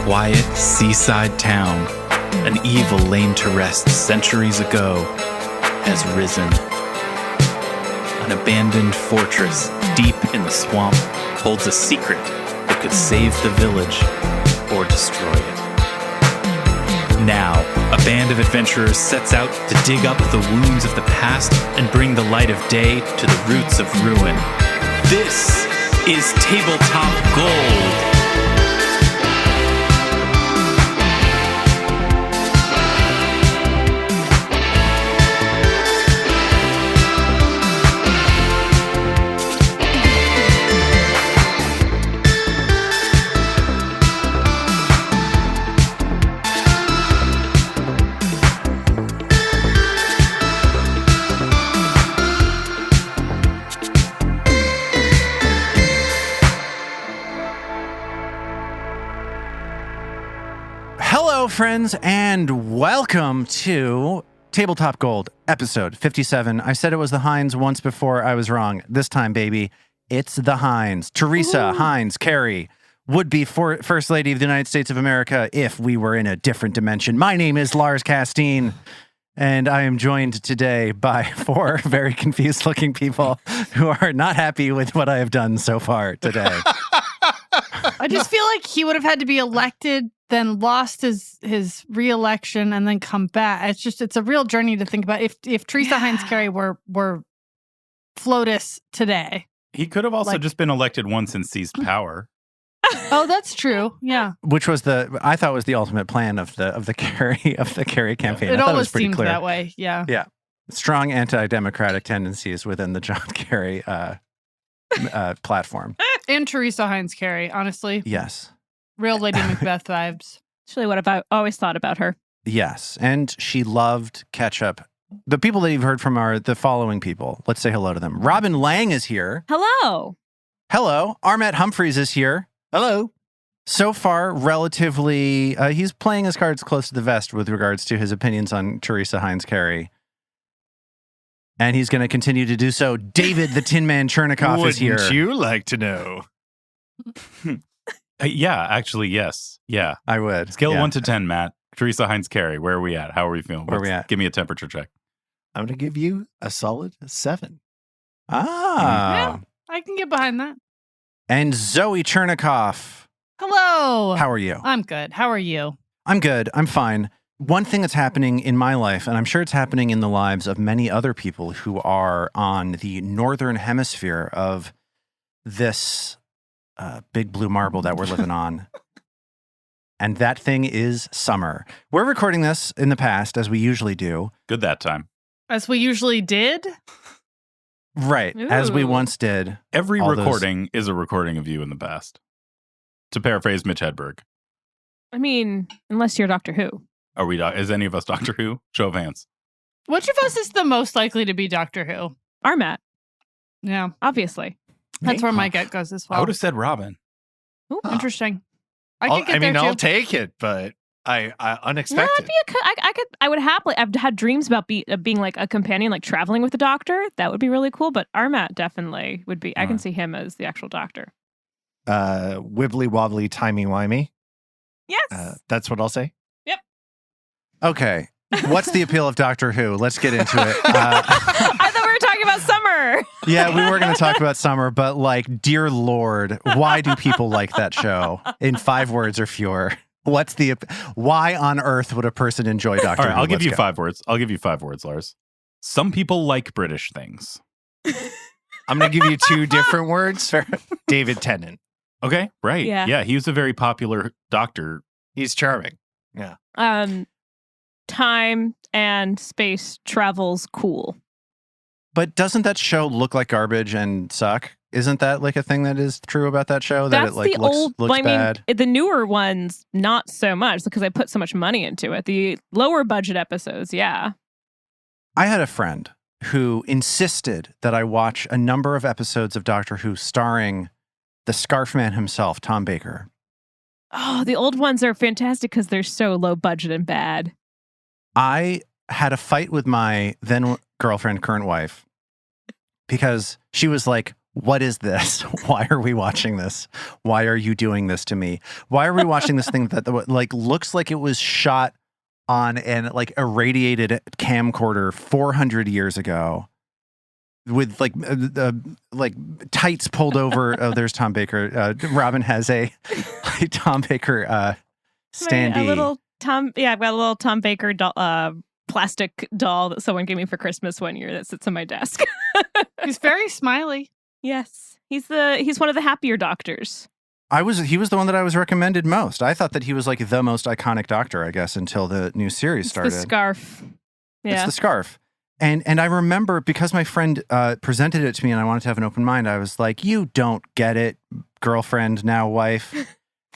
quiet seaside town, an evil laid to rest centuries ago, has risen. An abandoned fortress deep in the swamp holds a secret that could save the village or destroy it. Now, a band of adventurers sets out to dig up the wounds of the past and bring the light of day to the roots of ruin. This is Tabletop Gold. Hello, friends, and welcome to Tabletop Gold, episode 57. I said it was the Hines once before. I was wrong. This time, baby, it's the Hines. Teresa Hines Carey would be First Lady of the United States of America if we were in a different dimension. My name is Lars Casteen, and I am joined today by four very confused-looking people who are not happy with what I have done so far today. I just feel like he would have had to be elected, then lost his re-election, and then come back. It's a real journey to think about. If Teresa Hines Carey were FLOTUS today. He could have also just been elected once and seized power. Oh, that's true. Yeah. Which was I thought was the ultimate plan of the Carey campaign. It I thought always was pretty seemed clear. that way. Yeah. Yeah. Strong anti-democratic tendencies within the John Kerry platform. And Teresa Hines Carey, honestly. Yes. Real Lady Macbeth vibes. Actually, what I've always thought about her. Yes. And she loved ketchup. The people that you've heard from are the following people. Let's say hello to them. Robin Lange is here. Hello. Hello. Armet Humphreys is here. Hello. So far, relatively, he's playing his cards close to the vest with regards to his opinions on Teresa Hines Carey. And he's going to continue to do so. David the Tin Man Chernicoff is here. Wouldn't you like to know? Yeah, actually, yes. Yeah. I would. Scale 1 to 10, Matt. Teresa Hines Carey, where are we at? How are we feeling? Where are we at? Give me a temperature check. I'm going to give you a solid 7. Ah. Yeah, I can get behind that. And Zoe Chernicoff. Hello. How are you? I'm good. How are you? I'm good. I'm fine. One thing that's happening in my life, and I'm sure it's happening in the lives of many other people who are on the northern hemisphere of this big blue marble that we're living on. And that thing is summer. We're recording this in the past, as we usually do. Good that time. As we usually did. Right. As we Ooh. once did. Every All recording is a recording of you in the past. To paraphrase Mitch Hedberg. I mean, unless you're Doctor Who. Are we? Is any of us Doctor Who? Show of hands. Which of us is the most likely to be Doctor Who? Armat, Yeah. obviously. That's where my gut goes as well. I would have said Robin. Ooh. Interesting. I could get there I'll too. take it, but I No, unexpected. I'd be I would happily. I've had dreams about being like a companion, like traveling with the Doctor. That would be really cool. But Armat definitely would be. I can see him as the actual Doctor. Wibbly wobbly, timey wimey. Yes. That's what I'll say. Okay. What's the appeal of Doctor Who? Let's get into it. I thought we were talking about summer. Yeah, we were going to talk about summer, but like, dear Lord, why do people like that show? In 5 words or fewer. Why on earth would a person enjoy Doctor All right, Who? I'll give Let's you go. 5 words. I'll give you 5 words, Lars. Some people like British things. I'm going to give you 2 different words. David Tennant. Okay, right. Yeah. Yeah, he was a very popular doctor. He's charming. Time and space travel's cool. But doesn't that show look like garbage and suck? Isn't that like a thing that is true about that show? That That's it like the looks old. looks I bad? mean, the newer ones, not so much because I put so much money into it. The lower budget episodes, yeah. I had a friend who insisted that I watch a number of episodes of Doctor Who starring the Scarf Man himself, Tom Baker. Oh, the old ones are fantastic because they're so low budget and bad. I had a fight with my then girlfriend, current wife, because she was like, what is this? Why are we watching this? Why are you doing this to me? Why are we watching this thing that like looks like it was shot on an like irradiated camcorder 400 years ago with like tights pulled over? Oh, there's Tom Baker. Robin has a Tom Baker standee. I've got a little Tom Baker doll, plastic doll that someone gave me for Christmas one year that sits on my desk. He's very smiley. Yes, he's one of the happier doctors. He was the one that I was recommended most. I thought that he was like the most iconic doctor, I guess, until the new series started. The scarf. Yeah. It's the scarf. And I remember because my friend presented it to me and I wanted to have an open mind, I was like, you don't get it, girlfriend, now wife.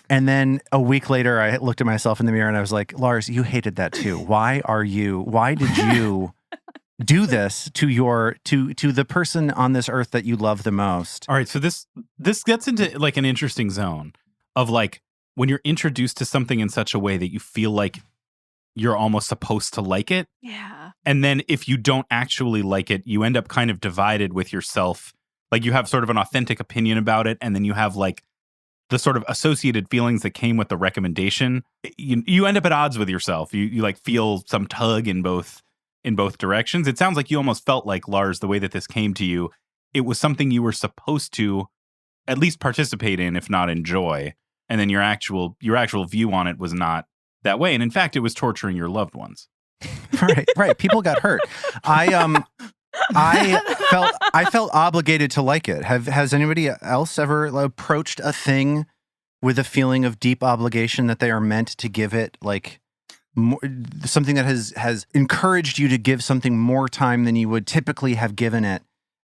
And then a week later, I looked at myself in the mirror and I was like, Lars, you hated that too. Why did you do this to the person on this earth that you love the most? All right, so this gets into like an interesting zone of like when you're introduced to something in such a way that you feel like you're almost supposed to like it. Yeah. And then if you don't actually like it, you end up kind of divided with yourself. Like you have sort of an authentic opinion about it, and then you have like the sort of associated feelings that came with the recommendation. You end up at odds with yourself. You like feel some tug in both directions. It sounds like you almost felt like, Lars, the way that this came to you, it was something you were supposed to at least participate in, if not enjoy. And then your actual view on it was not that way. And in fact, it was torturing your loved ones. Right. People got hurt. I felt obligated to like it. Has anybody else ever approached a thing with a feeling of deep obligation that they are meant to give it like more, something that has encouraged you to give something more time than you would typically have given it,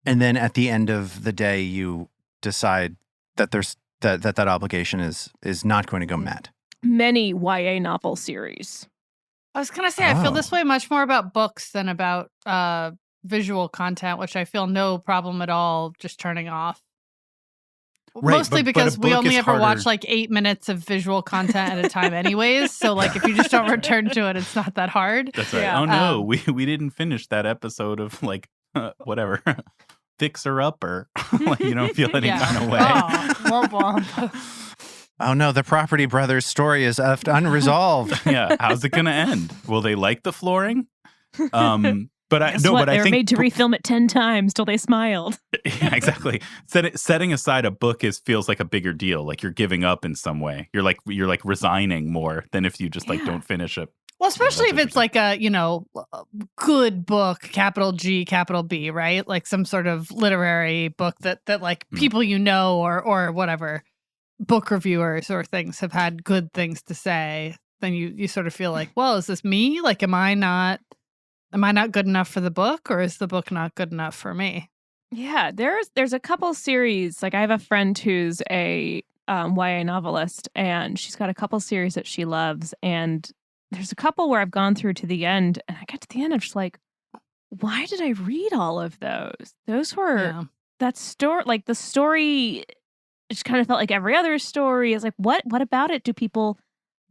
and then at the end of the day you decide that there's that obligation is not going to go met? Many YA novel series. I was gonna say I feel this way much more about books than about visual content, which I feel no problem at all just turning off. Right, mostly but because a we book only is ever harder. watch like 8 minutes of visual content at a time anyways. So like if you just don't return to it, it's not that hard. That's right. Yeah. Oh no, we didn't finish that episode of like whatever Fixer Upper. Like you don't feel any Yeah. kind of way. Oh, womp womp. Oh no, the Property Brothers story is left unresolved. Yeah, how's it gonna end? Will they like the flooring? But I Guess no, what? but I They were think made to refilm it 10 times till they smiled. Yeah, exactly. Setting aside a book feels like a bigger deal. Like you're giving up in some way. You're like resigning more than if you just like don't finish it. Well, especially if That's it's like a, good book, capital G, capital B, right? Like some sort of literary book that like people or whatever book reviewers or things have had good things to say. Then you sort of feel like, well, is this me? Like, am I not good enough for the book, or is the book not good enough for me? Yeah, there's a couple series. Like I have a friend who's a YA novelist, and she's got a couple series that she loves. And there's a couple where I've gone through to the end, and I get to the end, I'm just like, why did I read all of those? Those were that story. Like the story, it just kind of felt like every other story. Is like, what about it do people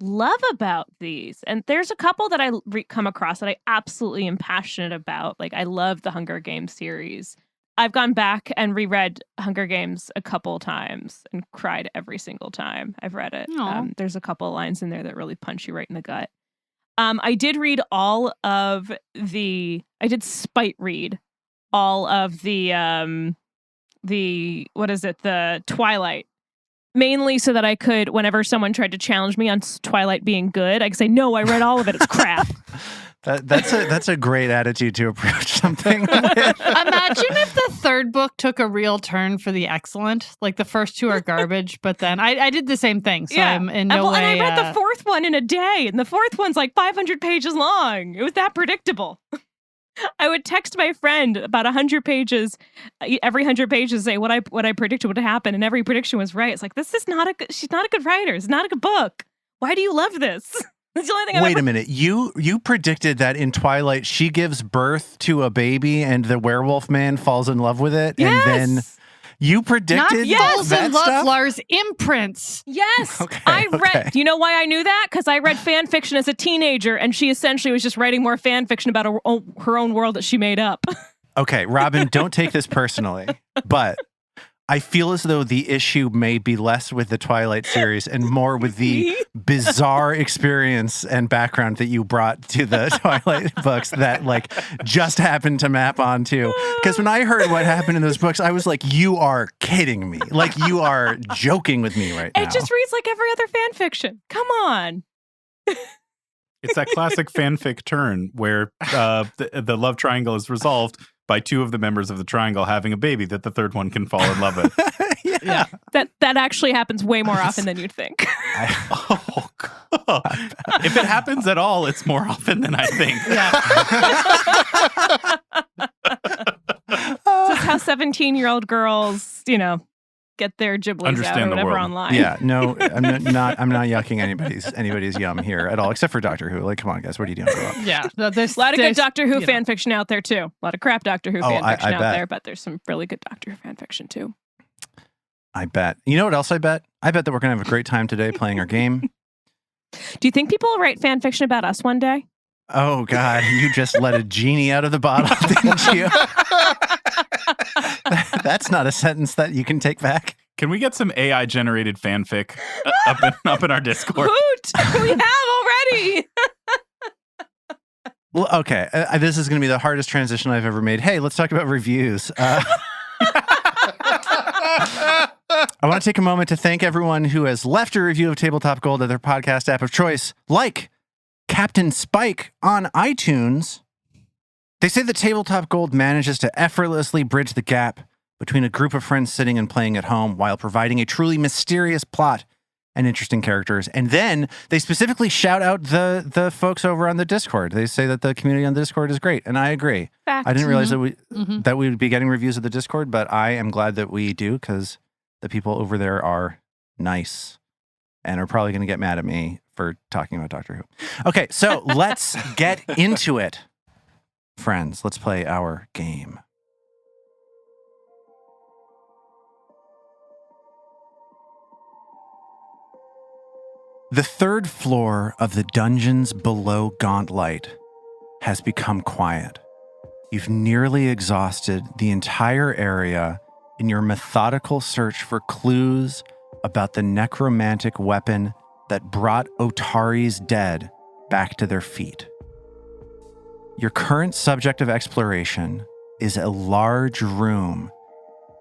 love about these? And there's a couple that I come across that I absolutely am passionate about. Like I love the Hunger Games series. I've gone back and reread Hunger Games a couple times and cried every single time I've read it. There's a couple lines in there that really punch you right in the gut. I did read all of I did spite read all of the Twilight. Mainly so that I could, whenever someone tried to challenge me on Twilight being good, I could say, no, I read all of it. It's crap. That's a great attitude to approach something with. Imagine if the third book took a real turn for the excellent. Like the first two are garbage, but then I did the same thing. So I'm in no way. And I read the fourth one in a day, and the fourth one's like 500 pages long. It was that predictable. I would text my friend about 100 pages, every 100 pages, say what I predicted would happen, and every prediction was right. It's like, she's not a good writer. It's not a good book. Why do you love this? That's the only thing Wait a minute. You predicted that in Twilight she gives birth to a baby and the werewolf man falls in love with it, Yes. and then you predicted falls that in love, stuff? Lars, imprints. Yes. Okay, I read. okay. Do you know why I knew that? Because I read fan fiction as a teenager, and she essentially was just writing more fan fiction about her own world that she made up. Okay, Robin, don't take this personally, but I feel as though the issue may be less with the Twilight series and more with the bizarre experience and background that you brought to the Twilight books that like just happened to map onto. Because when I heard what happened in those books, I was like, you are kidding me. Like you are joking with me right now. It just reads like every other fan fiction. Come on. It's that classic fanfic turn where the love triangle is resolved by two of the members of the triangle having a baby that the third one can fall in love with. Yeah. That actually happens way more often than you'd think. Oh, God. If it happens at all, it's more often than I think. This is how 17-year-old girls, get their giblets Understand out or the whatever world. online. Yeah, no, I'm not yucking anybody's yum here at all, except for Doctor Who. Like, come on, guys, what are you doing? Grow up. Yeah. There's a lot of good Doctor Who fan fiction out there, too. A lot of crap Doctor Who fan fiction I out bet. there, but there's some really good Doctor Who fan fiction, too. I bet. You know what else I bet? I bet that we're going to have a great time today playing our game. Do you think people will write fan fiction about us one day? Oh, God, you just let a genie out of the bottle, didn't you? That's not a sentence that you can take back. Can we get some AI-generated fanfic up in our Discord? Hoot! We have already! Well, okay, this is going to be the hardest transition I've ever made. Hey, let's talk about reviews. I want to take a moment to thank everyone who has left a review of Tabletop Gold at their podcast app of choice, like Captain Spike on iTunes. They say that Tabletop Gold manages to effortlessly bridge the gap between a group of friends sitting and playing at home while providing a truly mysterious plot and interesting characters. And then they specifically shout out the folks over on the Discord. They say that the community on the Discord is great, and I agree. Fact. I didn't realize that we would be getting reviews of the Discord, but I am glad that we do because the people over there are nice and are probably going to get mad at me for talking about Doctor Who. Okay, so let's get into it. Friends, let's play our game. The third floor of the dungeons below Gauntlight has become quiet. You've nearly exhausted the entire area in your methodical search for clues about the necromantic weapon that brought Otari's dead back to their feet. Your current subject of exploration is a large room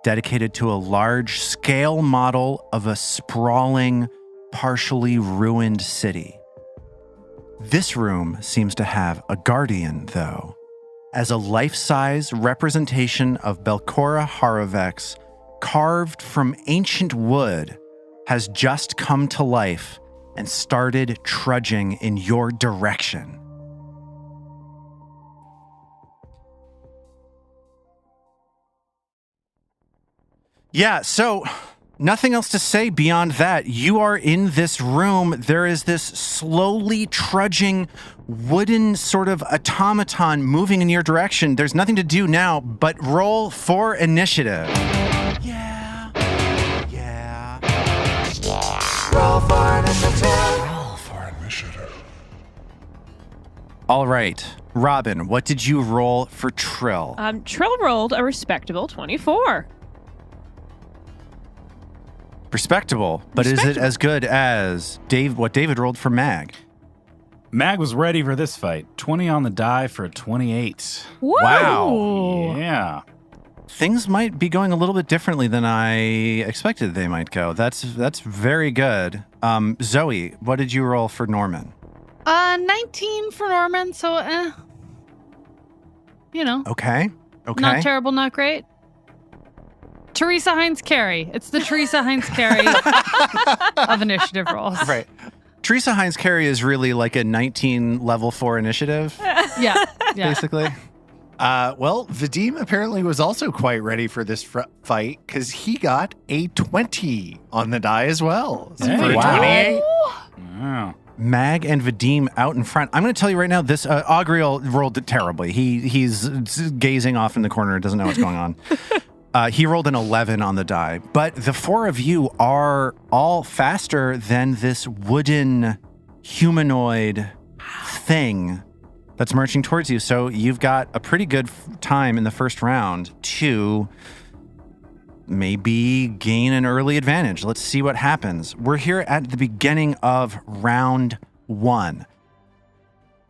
dedicated to a large scale model of a sprawling, partially ruined city. This room seems to have a guardian, though, as a life-size representation of Belcora Haravex, carved from ancient wood, has just come to life and started trudging in your direction. Yeah, so nothing else to say beyond that. You are in this room. There is this slowly trudging wooden sort of automaton moving in your direction. There's nothing to do now but roll for initiative. Yeah. Roll for initiative. All right. Robin, what did you roll for Trill? Trill rolled a respectable 24. Respectable, but is it as good as what David rolled for Mag? Mag was ready for this fight. 20 on the die for a 28. Whoa. Wow. Yeah. Things might be going a little bit differently than I expected they might go. That's very good. Zoe, what did you roll for Norman? 19 for Norman, so Okay. not terrible, not great. Teresa Hines Carey. It's the Teresa Hines Carey of initiative rolls. Right. Teresa Hines Carey is really like a 19 level 4 initiative, Yeah. basically. Well, Vadim apparently was also quite ready for this fight because he got a 20 on the die as well. So Hey. for a Wow. 28. Wow. Mag and Vadim out in front. I'm going to tell you right now, this Augriel rolled terribly. He's gazing off in the corner and doesn't know what's going on. He rolled an 11 on the die, but the four of you are all faster than this wooden humanoid thing that's marching towards you. So you've got a pretty good time in the first round to maybe gain an early advantage. Let's see what happens. We're here at the beginning of round 1.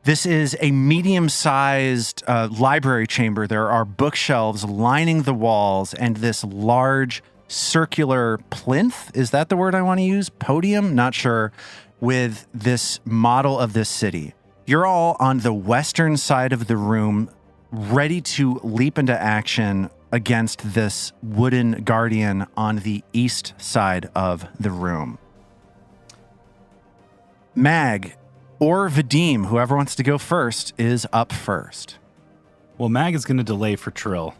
This is a medium-sized library chamber. There are bookshelves lining the walls and this large circular plinth. Is that the word I want to use? Podium? Not sure. With this model of this city. You're all on the western side of the room, ready to leap into action against this wooden guardian on the east side of the room. Mag or Vadim, whoever wants to go first, is up first. Well, Mag is going to delay for Trill.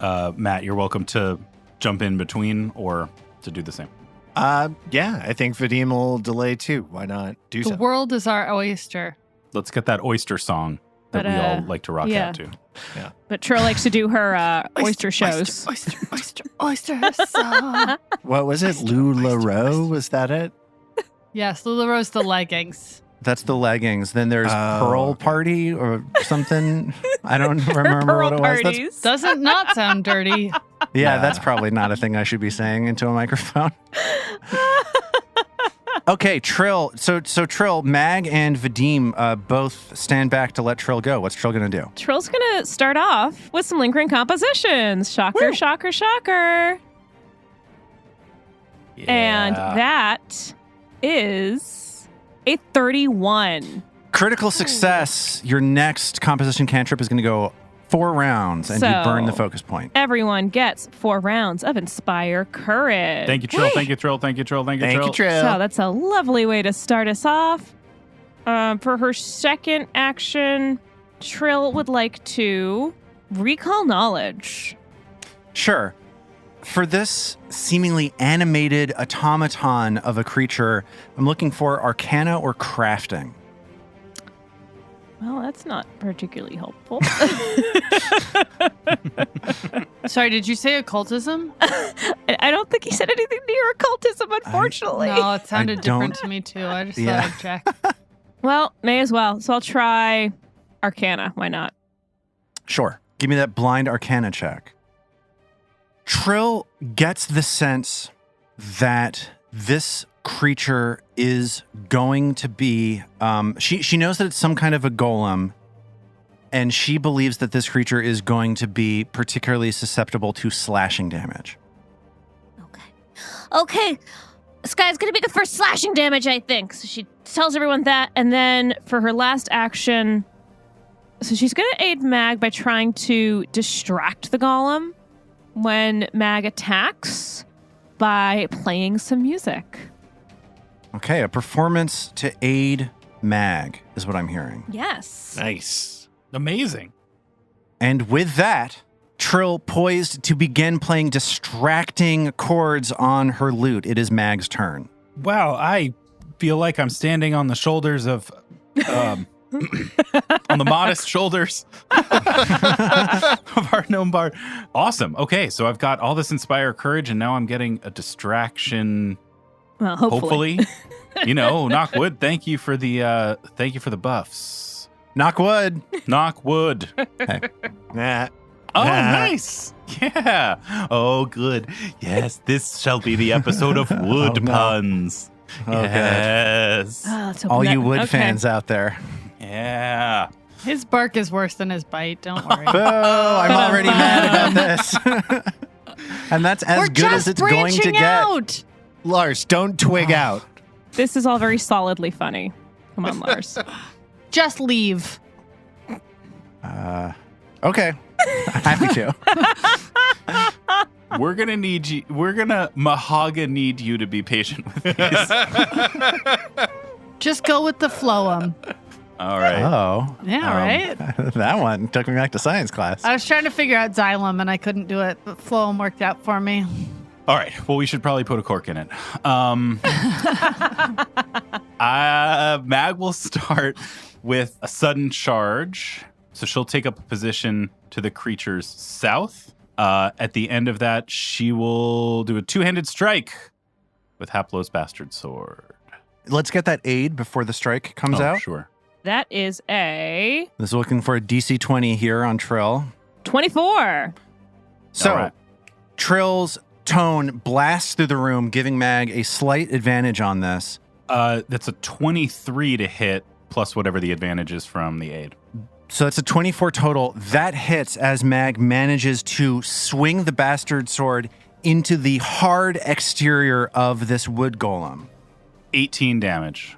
Matt, you're welcome to jump in between or to do the same. Yeah, I think Vadim will delay too. Why not do The so? world is our oyster. Let's get that oyster song that But, we all like to rock yeah. out to. But Trill likes to do her oyster shows. Oyster. What was it? LuLaRoe? Was that it? Yes, LuLaRoe's the leggings. That's the leggings. Then there's Pearl okay. Party or something. I don't remember Pearl what it was. That's- parties. Doesn't not sound dirty. yeah, that's probably not a thing I should be saying into a microphone. Okay, Trill. So Trill, Mag and Vadim both stand back to let Trill go. What's Trill going to do? Trill's going to start off with some lingering compositions. Shocker, shocker, shocker. And that is a 31. Critical success. Your next composition cantrip is going to go 4 rounds, and you So- burn the focus point. Everyone gets 4 rounds of Inspire Courage. Thank you, Trill. Thank you, Trill. Thank you, Trill. Thank you, Thank Trill. you, Trill. So that's a lovely way to start us off. For her second action, Trill would like to recall knowledge. Sure. For this seemingly animated automaton of a creature, I'm looking for Arcana or Crafting. Well, that's not particularly helpful. Sorry, did you say occultism? I don't think he said anything near occultism, unfortunately. No, it sounded don't- different to me too. I just Yeah. thought I'd check. Well, may as well. So I'll try Arcana. Why not? Sure. Give me that blind Arcana check. Trill gets the sense that this creature is going to be she knows that it's some kind of a golem, and she believes that this creature is going to be particularly susceptible to slashing damage. Okay. This guy's going to be good for slashing damage, I think. So she tells everyone that. And then for her last action, so she's going to aid Mag by trying to distract the golem when Mag attacks by playing some music. Okay, a performance to aid Mag is what I'm hearing. Yes. Nice. Amazing. And with that, Trill poised to begin playing distracting chords on her lute. It is Mag's turn. Wow, I feel like I'm standing on the shoulders of, on the modest shoulders of our gnome bard. Awesome. Okay, so I've got all this Inspire Courage, and now I'm getting a distraction. Well, hopefully. You know, knock wood. Thank you for the buffs. Knock wood. Knock wood. Nah. Oh, Nah. nice. Yeah. Oh, good. Yes, this shall be the episode of wood Oh, no. puns. Oh, good. Yes. Let's hope All that- you wood okay. fans out there. Yeah. His bark is worse than his bite. Don't worry. Oh, I'm already mad about this. And that's as We're good just as it's going to branching get. out. Lars, don't twig out. This is all very solidly funny. Come on, Lars. Just leave. Okay. Happy to. We're going to need you. We're going to need you to be patient with these. Just go with the flow. All right. Oh. Yeah, right? That one took me back to science class. I was trying to figure out xylem and I couldn't do it, but phloem worked out for me. All right. Well, we should probably put a cork in it. Mag will start with a sudden charge. So she'll take up a position to the creature's south. At the end of that, she will do a 2-handed strike with Haplow's Bastard Sword. Let's get that aid before the strike comes out. Sure. That is a This is looking for a DC 20 here on Trill. 24. So, All right. Trill's tone blasts through the room, giving Mag a slight advantage on this. That's a 23 to hit, plus whatever the advantage is from the aid. So that's a 24 total. That hits as Mag manages to swing the bastard sword into the hard exterior of this wood golem. 18 damage.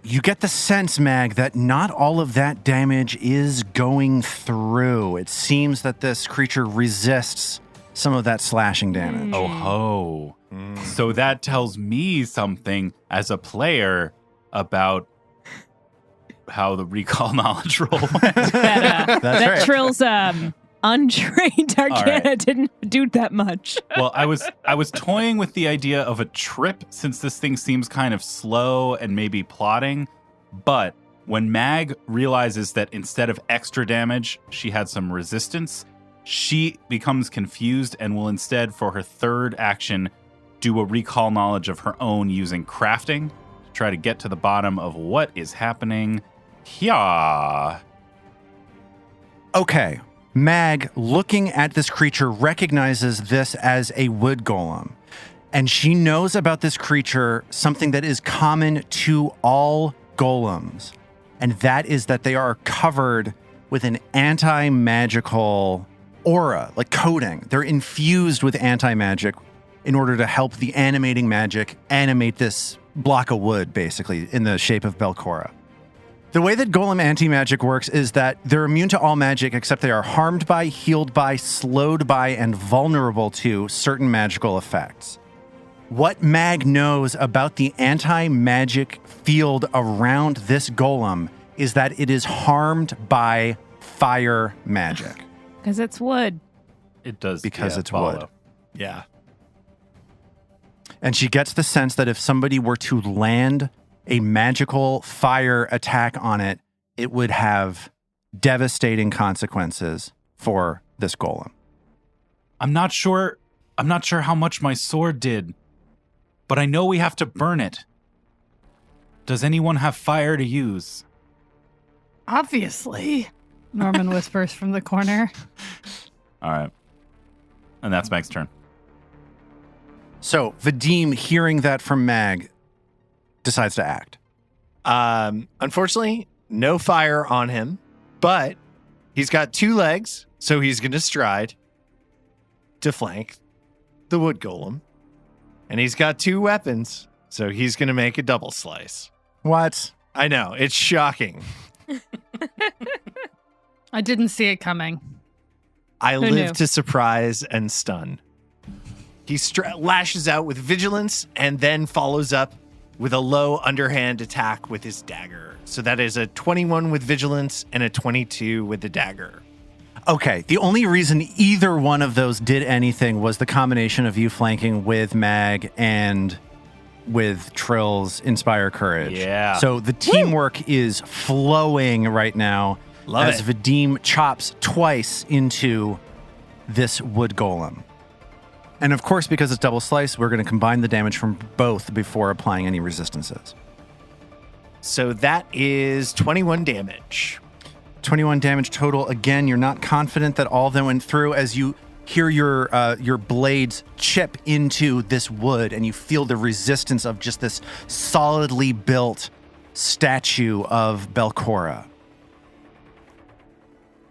You get the sense, Mag, that not all of that damage is going through. It seems that this creature resists some of that slashing damage. Oh ho. So that tells me something as a player about how the recall knowledge roll went. That's that right. Trill's untrained Arcana right. didn't do that much. Well, I was toying with the idea of a trip since this thing seems kind of slow and maybe plotting, but when Mag realizes that instead of extra damage, she had some resistance, she becomes confused and will instead, for her third action, do a recall knowledge of her own using crafting to try to get to the bottom of what is happening here. Okay. Mag, looking at this creature, recognizes this as a wood golem. And she knows about this creature something that is common to all golems. And that is that they are covered with an anti-magical aura, like coating. They're infused with anti-magic in order to help the animating magic animate this block of wood, basically, in the shape of Belcora. The way that Golem anti-magic works is that they're immune to all magic, except they are harmed by, healed by, slowed by, and vulnerable to certain magical effects. What Mag knows about the anti-magic field around this golem is that it is harmed by fire magic. Because it's wood. It does Because it's follow. wood. Yeah. And she gets the sense that if somebody were to land a magical fire attack on it, it would have devastating consequences for this golem. I'm not sure how much my sword did, but I know we have to burn it. Does anyone have fire to use? Obviously, Norman whispers from the corner. All right. And that's Meg's turn. So Vadim, hearing that from Mag, decides to act. Unfortunately, no fire on him, but he's got 2 legs, so he's going to stride to flank the wood golem. And he's got 2 weapons, so he's going to make a double slice. What? I know, it's shocking. I didn't see it coming. I Who live knew? to surprise and stun. He lashes out with vigilance and then follows up with a low underhand attack with his dagger. So that is a 21 with vigilance and a 22 with the dagger. Okay, the only reason either one of those did anything was the combination of you flanking with Mag and with Trill's Inspire Courage. Yeah. So the teamwork is flowing right now Love as it. Vadim chops twice into this wood golem. And of course, because it's double slice, we're going to combine the damage from both before applying any resistances. So that is 21 damage. 21 damage total. Again, you're not confident that all of them went through as you hear your blades chip into this wood and you feel the resistance of just this solidly built statue of Belcora.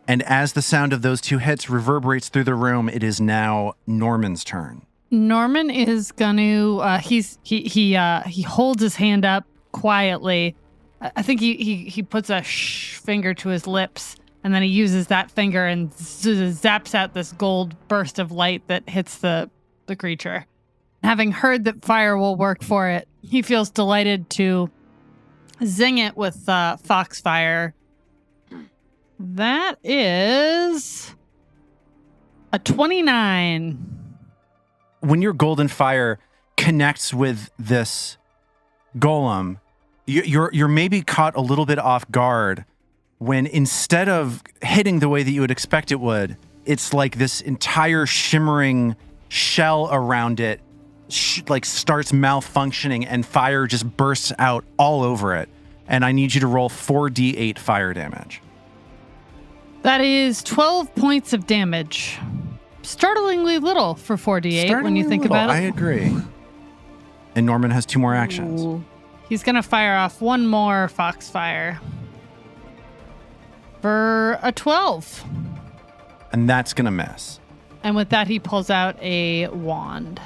And as the sound of those 2 hits reverberates through the room, it is now Norman's turn. Norman is gonna. He holds his hand up quietly. I think he puts a finger to his lips, and then he uses that finger and zaps out this gold burst of light that hits the creature. Having heard that fire will work for it, he feels delighted to zing it with Foxfire. That is a 29. When your golden fire connects with this golem, you're maybe caught a little bit off guard when instead of hitting the way that you would expect it would, it's like this entire shimmering shell around it starts malfunctioning and fire just bursts out all over it. And I need you to roll 4d8 fire damage. That is 12 points of damage. startlingly little for 4d8 when you think about it. I agree. And Norman has 2 more actions. Ooh. He's going to fire off one more Foxfire for a 12. And that's going to miss. And with that, he pulls out a wand.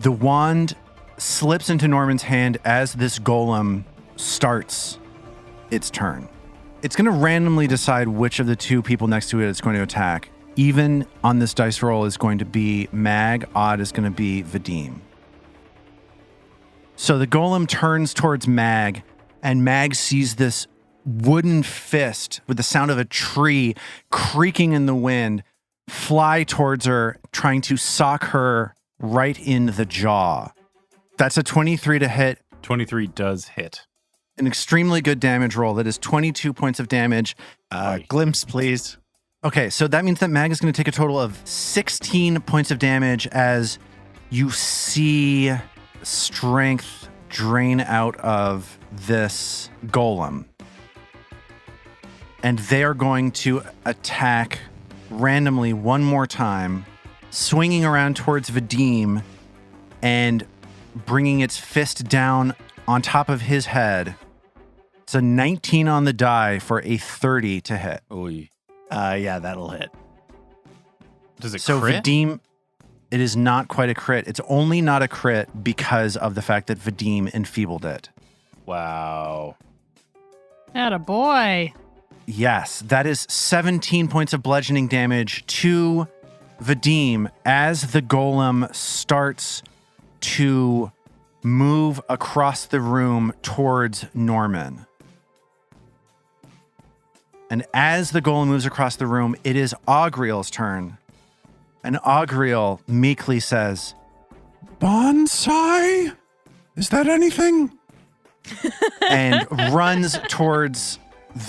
The wand slips into Norman's hand as this golem starts its turn. It's going to randomly decide which of the 2 people next to it it's going to attack. Even on this dice roll is going to be Mag. Odd is going to be Vadim. So the golem turns towards Mag, and Mag sees this wooden fist with the sound of a tree creaking in the wind fly towards her, trying to sock her right in the jaw. That's a 23 to hit. 23 does hit. An extremely good damage roll. That is 22 points of damage. Glimpse, please. Okay, so that means that Mag is going to take a total of 16 points of damage as you see strength drain out of this golem. And they are going to attack randomly one more time, swinging around towards Vadim and bringing its fist down on top of his head. It's a 19 on the die for a 30 to hit. Oy. Yeah, that'll hit. Does it So crit? Vadim, it is not quite a crit. It's only not a crit because of the fact that Vadim enfeebled it. Wow. Atta boy. Yes, that is 17 points of bludgeoning damage to Vadim as the golem starts to move across the room towards Norman. And as the golem moves across the room, it is Augriel's turn. And Augriel meekly says, Bonsai? Is that anything? and runs towards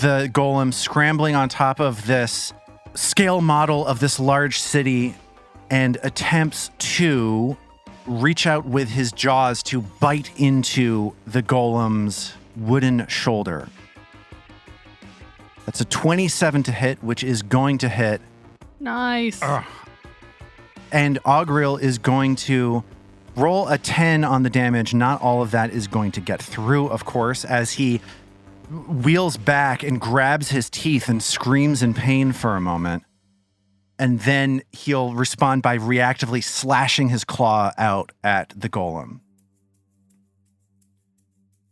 the golem, scrambling on top of this scale model of this large city, and attempts to reach out with his jaws to bite into the golem's wooden shoulder. That's a 27 to hit, which is going to hit. Nice. And Augriel is going to roll a 10 on the damage. Not all of that is going to get through, of course, as he wheels back and grabs his teeth and screams in pain for a moment. And then he'll respond by reactively slashing his claw out at the golem.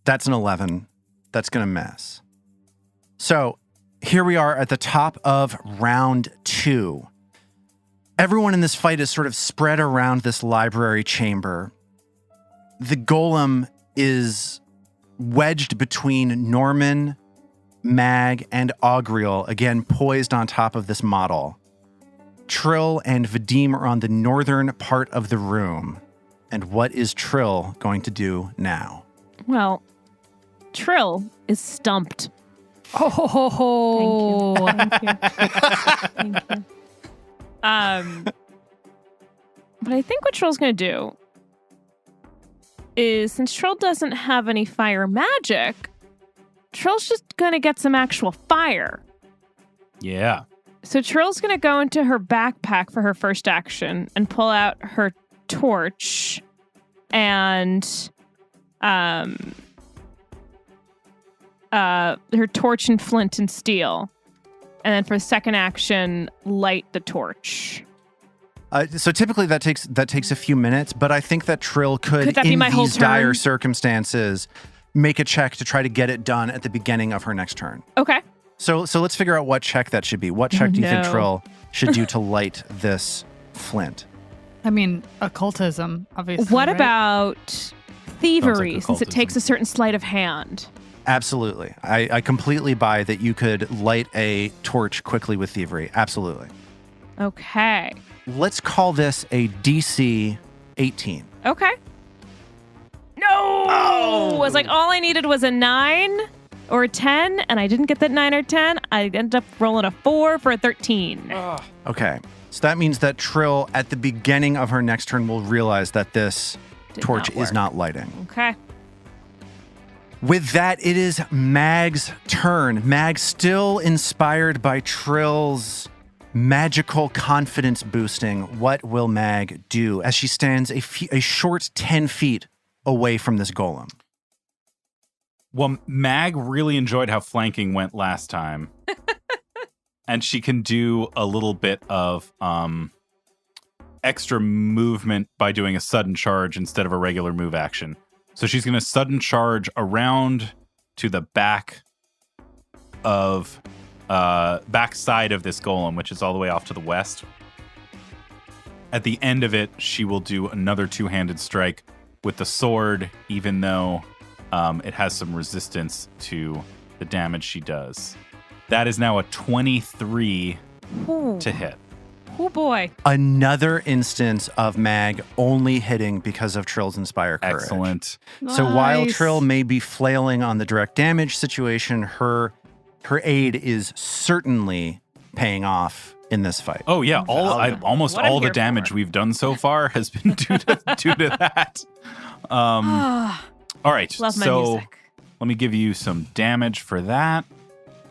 That's an 11. That's going to miss. So here we are at the top of round 2. Everyone in this fight is sort of spread around this library chamber. The golem is wedged between Norman, Mag, and Augriel, again poised on top of this model. Trill and Vadim are on the northern part of the room. And what is Trill going to do now? Well, Trill is stumped. Ho, ho, ho, ho. Thank you. Thank you. But I think what Trill's going to do is, since Trill doesn't have any fire magic, Trill's just going to get some actual fire. Yeah. So Trill's going to go into her backpack for her first action and pull out her torch and her torch and flint and steel. And then for the second action, light the torch. So typically that takes a few minutes, but I think that Trill could that be in my whole these dire turn? circumstances, make a check to try to get it done at the beginning of her next turn. Okay. So let's figure out what check that should be. What check do you think no. Trill should do to light this flint? I mean, occultism, obviously. What right? about thievery, since it occultism. takes a certain sleight of hand? Absolutely. I completely buy that you could light a torch quickly with thievery. Absolutely. Okay. Let's call this a DC 18. Okay. No! I was like, all I needed was a 9 or a 10, and I didn't get that 9 or 10. I ended up rolling a 4 for a 13. Okay. So that means that Trill, at the beginning of her next turn, will realize that this Did torch not is work. not lighting. Okay. With that, it is Mag's turn. Mag, still inspired by Trill's magical confidence boosting, what will Mag do as she stands a short 10 feet away from this golem? Well, Mag really enjoyed how flanking went last time. And she can do a little bit of extra movement by doing a sudden charge instead of a regular move action. So she's going to sudden charge around to the back side of this golem, which is all the way off to the west. At the end of it, she will do another two-handed strike with the sword, even though it has some resistance to the damage she does. That is now a 23 to hit. Oh boy. Another instance of Mag only hitting because of Trill's Inspire Courage. Excellent. So while Nice. Trill may be flailing on the direct damage situation, her aid is certainly paying off in this fight. Oh yeah, almost What I'm all the here damage for. we've done so far has been due to that. All right, Love my so music. let me give you some damage for that.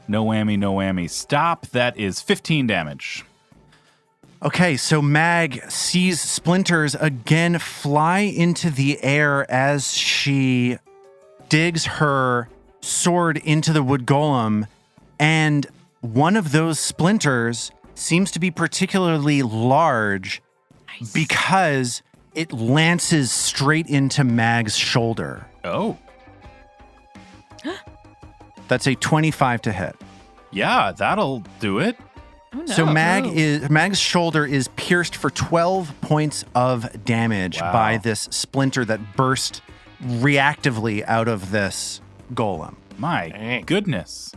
No whammy, no whammy. Stop. That is 15 damage. Okay, so Mag sees splinters again fly into the air as she digs her sword into the wood golem, and one of those splinters seems to be particularly large because it lances straight into Mag's shoulder. Oh, That's a 25 to hit. yeah, that'll do it. Oh, no. So Mag's shoulder is pierced for 12 points of damage Wow. by this splinter that burst reactively out of this golem. My Dang. goodness.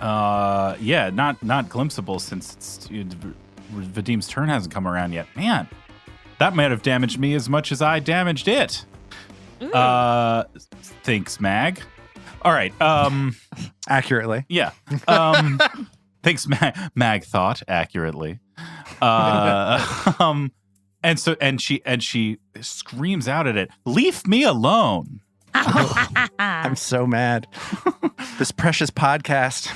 Yeah, not glimpsable since Vadim's turn hasn't come around yet. Man, that might have damaged me as much as I damaged it. Ooh. Thanks, Mag. All right. Accurately. Yeah. Thanks, Mag thought accurately. And she screams out at it, "Leave me alone." I'm so mad. This precious podcast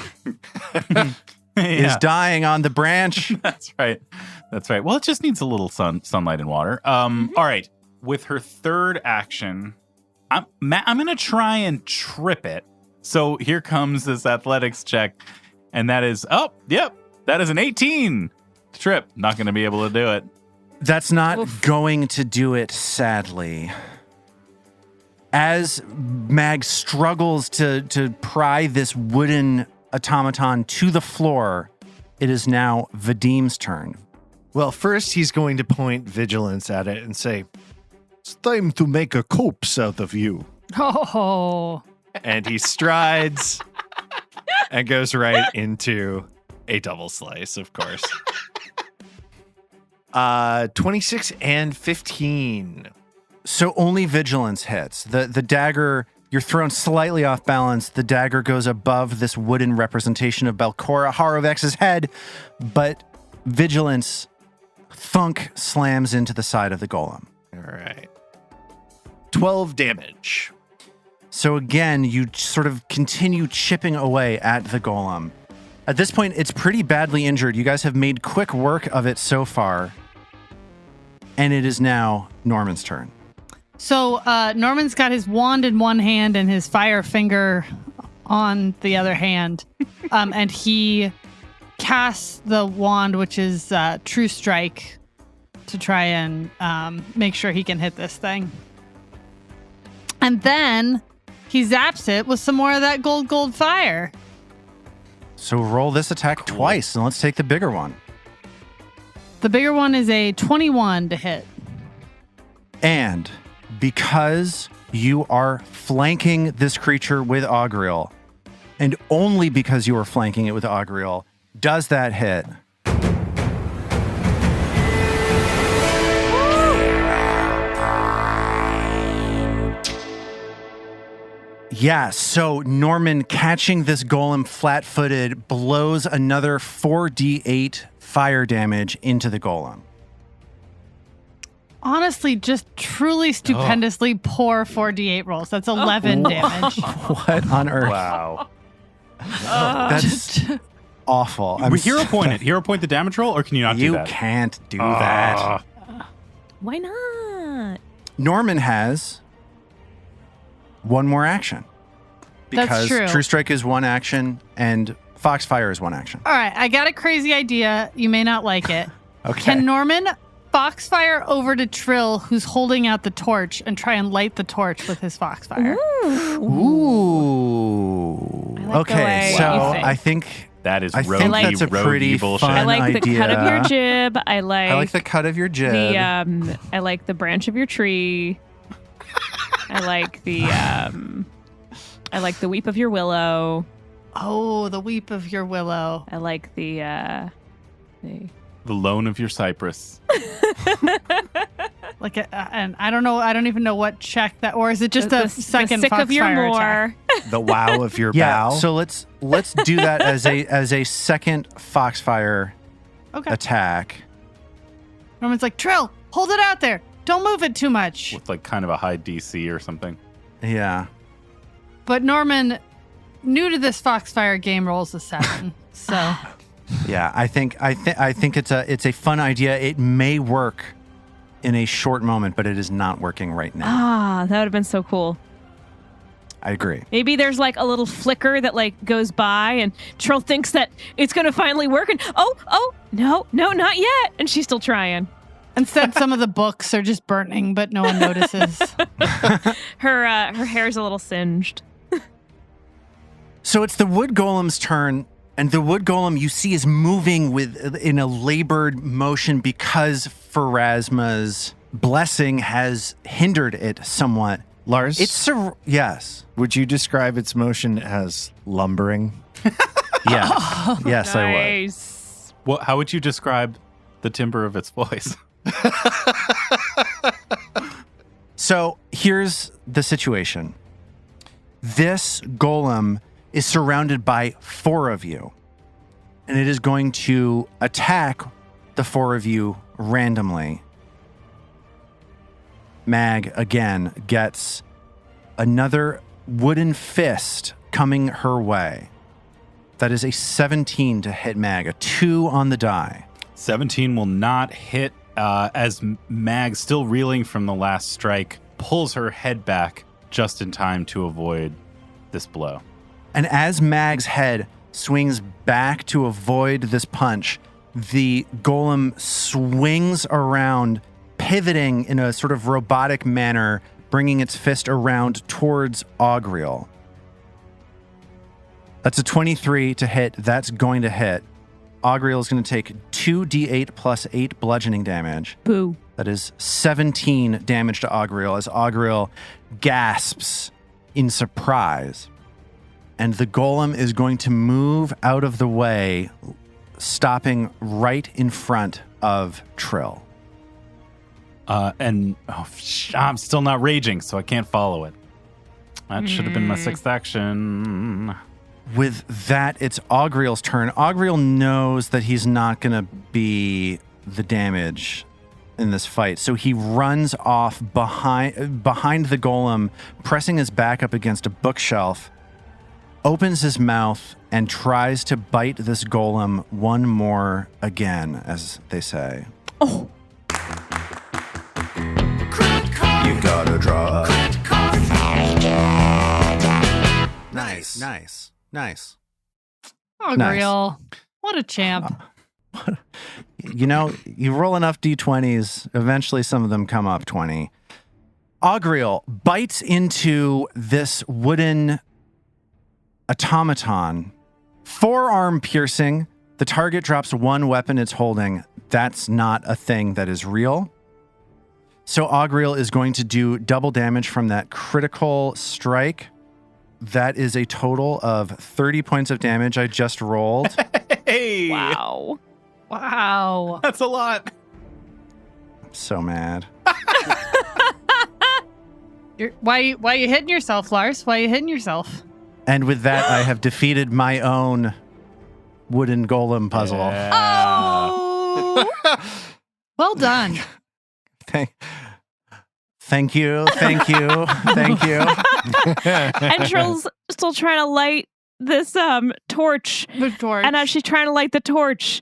is Yeah, dying on the branch. that's right. That's right. Well, it just needs a little sunlight and water. All right. With her third action, I'm going to try and trip it. So here comes this athletics check. And that is, that is an 18 to trip. Not going to be able to do it. That's not going to do it, sadly. As Mag struggles to pry this wooden automaton to the floor, it is now Vadim's turn. Well, first he's going to point vigilance at it and say, "It's time to make a corpse out of you." Oh. And he strides and goes right into a double slice, of course. 26 and 15. So only vigilance hits. The dagger, you're thrown slightly off balance. The dagger goes above this wooden representation of Belcora Harovex's head, but vigilance thunk slams into the side of the golem. All right. 12 damage. So again, you sort of continue chipping away at the golem. At this point, it's pretty badly injured. You guys have made quick work of it so far. And it is now Norman's turn. So Norman's got his wand in one hand and his fire finger on the other hand. And he casts the wand, which is True Strike, to try and make sure he can hit this thing. And then he zaps it with some more of that gold fire. So roll this attack twice, and let's take the bigger one. The bigger one is a 21 to hit. And because you are flanking this creature with Augriel, and only because you are flanking it with Augriel, does that hit? Yeah, so Norman, catching this golem flat-footed, blows another 4d8 fire damage into the golem. Honestly, just truly stupendously poor 4d8 rolls. That's 11 damage. What on earth? Wow. That's awful. Hero point it. Hero point the damage roll, or can you not do that? You can't do that. Why not? Norman has one more action. That's Because true. True Strike is one action and Foxfire is one action. All right, I got a crazy idea. You may not like it. Okay. Can Norman Foxfire over to Trill, who's holding out the torch, and try and light the torch with his Foxfire? Ooh. I like the Okay, way so you think. I think That is I roguey, think that's a pretty roguey bullshit. fun I like the cut of your idea. jib. I like the cut of your jib. the I like the branch of your tree. I like the weep of your willow. Oh, the weep of your willow. I like the The loan of your cypress. Like, and I don't know. I don't even know what check that, or is it just the a second sick of your Foxfire moor. attack? The wow of your yeah, bow. so let's do that as a second Foxfire Okay. attack. Norman's like, Trill, hold it out there. Don't move it too much. With like kind of a high DC or something. Yeah. But Norman, new to this Foxfire game, rolls a 7. So Yeah, I think it's a fun idea. It may work in a short moment, but it is not working right now. Ah, that would have been so cool. I agree. Maybe there's like a little flicker that like goes by and Trill thinks that it's going to finally work and no, not yet. And she's still trying. instead, some of the books are just burning, but no one notices. Her hair's a little singed. So it's the wood golem's turn, and the wood golem you see is moving in a labored motion because Pharasma's blessing has hindered it somewhat. Lars, Yes. would you describe its motion as lumbering? Yes. Yes, I would. Nice. How would you describe the timbre of its voice? So here's the situation. This golem is surrounded by 4 of you, and it is going to attack the 4 of you randomly. Mag, again, gets another wooden fist coming her way. That is a 17 to hit Mag, a 2 on the die. 17 will not hit as Mag, still reeling from the last strike, pulls her head back just in time to avoid this blow. And as Mag's head swings back to avoid this punch, the golem swings around, pivoting in a sort of robotic manner, bringing its fist around towards Augriel. That's a 23 to hit. That's going to hit. Augriel is going to take 2d8 plus 8 bludgeoning damage. Boo. That is 17 damage to Augriel as Augriel gasps in surprise. And the golem is going to move out of the way, stopping right in front of Trill. I'm still not raging, so I can't follow it. That should have been my 6th action. With that, it's Augriel's turn. Augriel knows that he's not going to be the damage in this fight, so he runs off behind the golem, pressing his back up against a bookshelf, opens his mouth, and tries to bite this golem one more again, as they say. Oh. You gotta draw. Nice. Oh, Nice. Grill. What a champ. You know, you roll enough d20s, eventually some of them come up 20. Augriel bites into this wooden automaton. Forearm piercing. The target drops one weapon it's holding. That's not a thing that is real. So Augriel is going to do double damage from that critical strike. That is a total of 30 points of damage I just rolled. Hey! Wow. Wow. That's a lot. I'm so mad. Why you hitting yourself, Lars? Why you hitting yourself? And with that, I have defeated my own wooden golem puzzle. Oh. Well done. Thank you. And Trill's still trying to light this torch. The torch. And as she's trying to light the torch,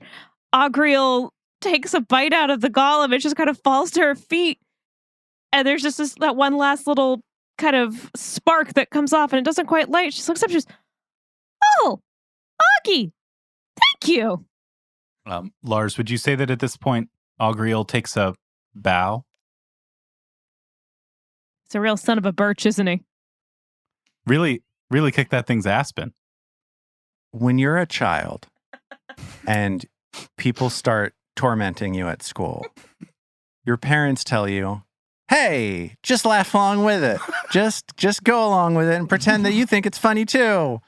Augriel takes a bite out of the golem. It just kind of falls to her feet. And there's just that one last little kind of spark that comes off, and it doesn't quite light. She looks up, she's, oh, Augie, thank you. Lars, would you say that at this point, Augriel takes a bow? It's a real son of a birch, isn't he? Really kick that thing's aspen. When you're a child and people start tormenting you at school, your parents tell you, hey, just laugh along with it. Just go along with it and pretend that you think it's funny too.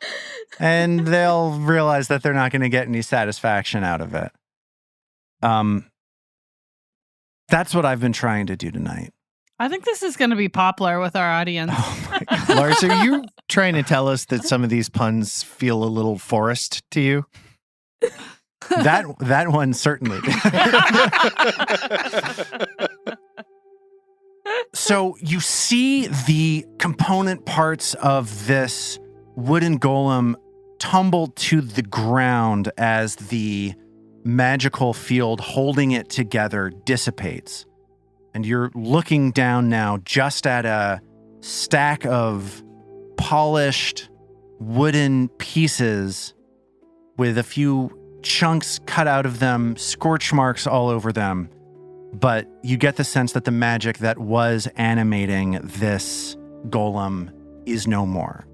And they'll realize that they're not going to get any satisfaction out of it. That's what I've been trying to do tonight. I think this is going to be popular with our audience. Oh my God. Lars, are you trying to tell us that some of these puns feel a little forced to you? That one certainly did. So you see the component parts of this wooden golem tumble to the ground as the magical field holding it together dissipates. And you're looking down now just at a stack of polished wooden pieces with a few chunks cut out of them, scorch marks all over them. But you get the sense that the magic that was animating this golem is no more.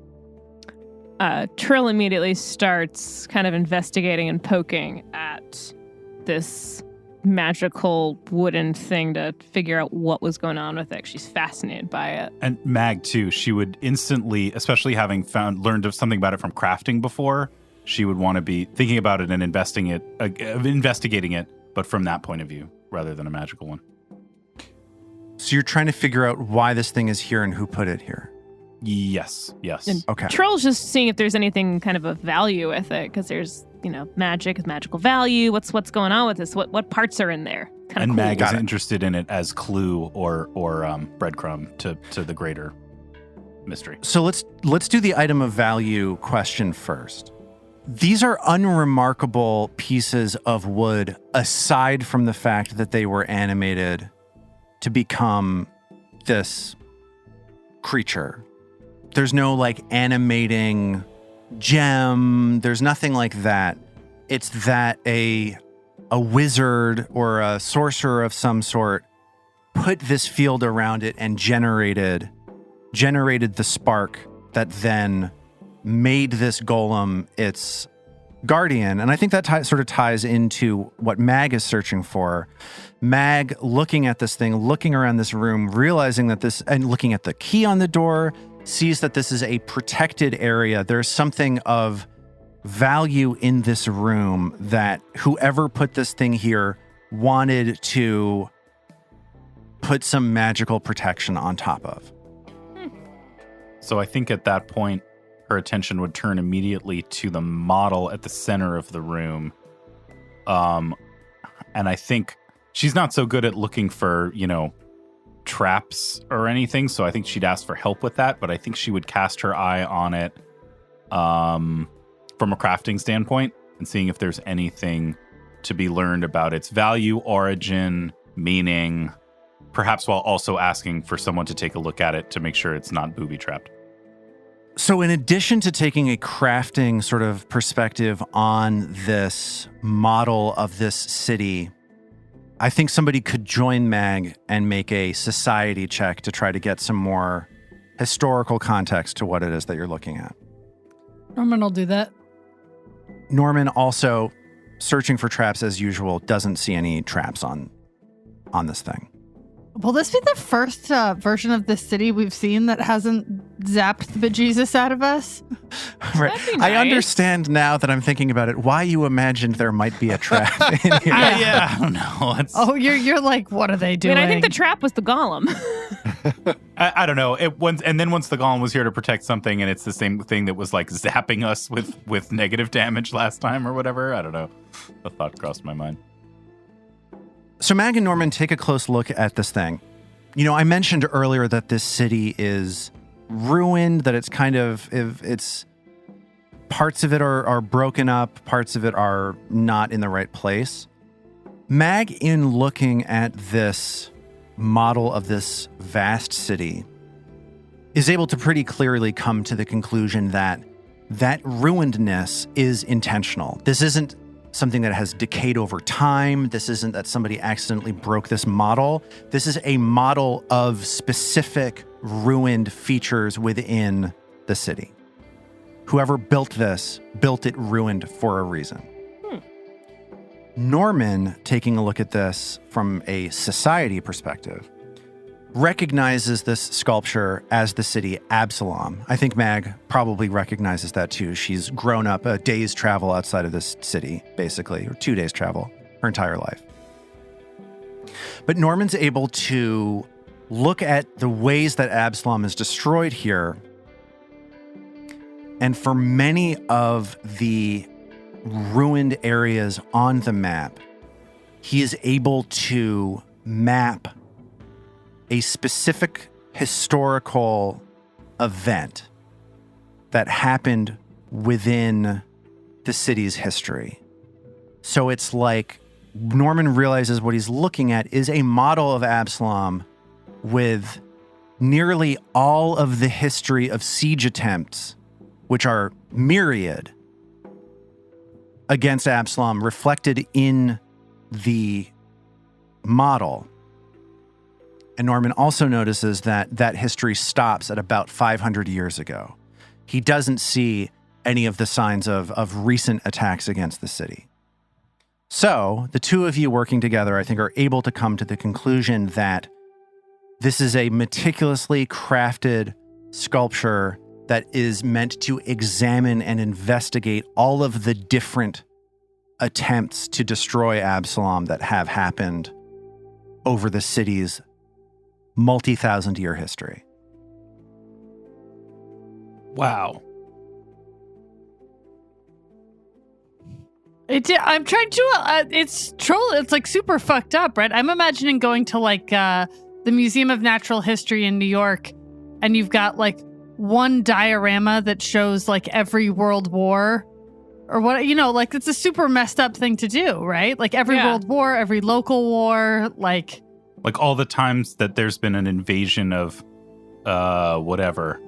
Trill immediately starts kind of investigating and poking at this magical wooden thing to figure out what was going on with it. She's fascinated by it. And Mag, too, she would instantly, especially having learned something about it from crafting before, she would want to be thinking about it and investigating it, but from that point of view, rather than a magical one. So you're trying to figure out why this thing is here and who put it here. Yes. And Okay. Trill's just seeing if there's anything kind of a value with it, because there's, magic is magical value. What's going on with this? What parts are in there? Kind of And cool. Mag is interested in it as clue or breadcrumb to the greater mystery. So let's do the item of value question first. These are unremarkable pieces of wood, aside from the fact that they were animated to become this creature. There's no animating gem. There's nothing like that. It's that a wizard or a sorcerer of some sort put this field around it and generated the spark that then made this golem its guardian. And I think that sort of ties into what Mag is searching for. Mag looking at this thing, looking around this room, realizing that and looking at the key on the door, sees that this is a protected area. There's something of value in this room that whoever put this thing here wanted to put some magical protection on top of. So I think at that point, her attention would turn immediately to the model at the center of the room. And I think she's not so good at looking for, traps or anything. So I think she'd ask for help with that. But I think she would cast her eye on it from a crafting standpoint and seeing if there's anything to be learned about its value, origin, meaning, perhaps while also asking for someone to take a look at it to make sure it's not booby-trapped. So in addition to taking a crafting sort of perspective on this model of this city, I think somebody could join Mag and make a society check to try to get some more historical context to what it is that you're looking at. Norman will do that. Norman, also searching for traps as usual, doesn't see any traps on this thing. Will this be the first version of this city we've seen that hasn't zapped the bejesus out of us? Right. That'd be I nice. understand now that I'm thinking about it, why you imagined there might be a trap in here. Yeah, I don't know. Oh, you're like, what are they I doing? mean, I think the trap was the golem. I don't know. And then once the golem was here to protect something, and it's the same thing that was zapping us with negative damage last time or whatever. I don't know. The thought crossed my mind. So Mag and Norman take a close look at this thing. I mentioned earlier that this city is ruined, that it's kind of, it's Parts of it are broken up. Parts of it are not in the right place. Mag, in looking at this model of this vast city, is able to pretty clearly come to the conclusion that ruinedness is intentional. This isn't something that has decayed over time. This isn't that somebody accidentally broke this model. This is a model of specific ruined features within the city. Whoever built this, built it ruined for a reason. Norman, taking a look at this from a society perspective, recognizes this sculpture as the city Absalom. I think Mag probably recognizes that too. She's grown up a day's travel outside of this city, basically, or 2 days travel, her entire life. But Norman's able to look at the ways that Absalom is destroyed here. And for many of the ruined areas on the map, he is able to map a specific historical event that happened within the city's history. So it's like Norman realizes what he's looking at is a model of Absalom with nearly all of the history of siege attempts, which are myriad, against Absalom reflected in the model. And Norman also notices that history stops at about 500 years ago. He doesn't see any of the signs of recent attacks against the city. So the two of you working together, I think, are able to come to the conclusion that this is a meticulously crafted sculpture that is meant to examine and investigate all of the different attempts to destroy Absalom that have happened over the city's multi-thousand-year history. Wow. I'm trying to. It's like super fucked up, right? I'm imagining going to like the Museum of Natural History in New York, and you've got like one diorama that shows like every world war or what, like it's a super messed up thing to do, right? Like every world war, every local war, like all the times that there's been an invasion of whatever,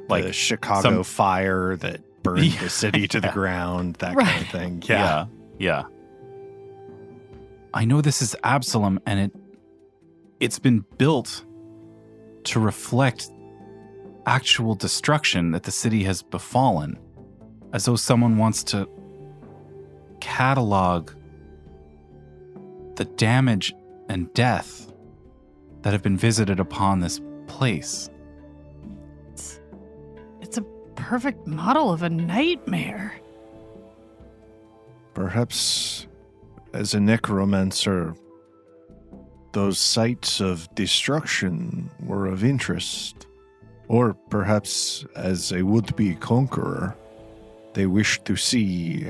like the Chicago fire that burned the city to the ground, that kind of thing. Yeah. I know this is Absalom, and it's been built to reflect actual destruction that the city has befallen, as though someone wants to catalog the damage and death that have been visited upon this place. It's a perfect model of a nightmare. Perhaps as a necromancer, those sites of destruction were of interest. Or perhaps as a would-be conqueror, they wish to see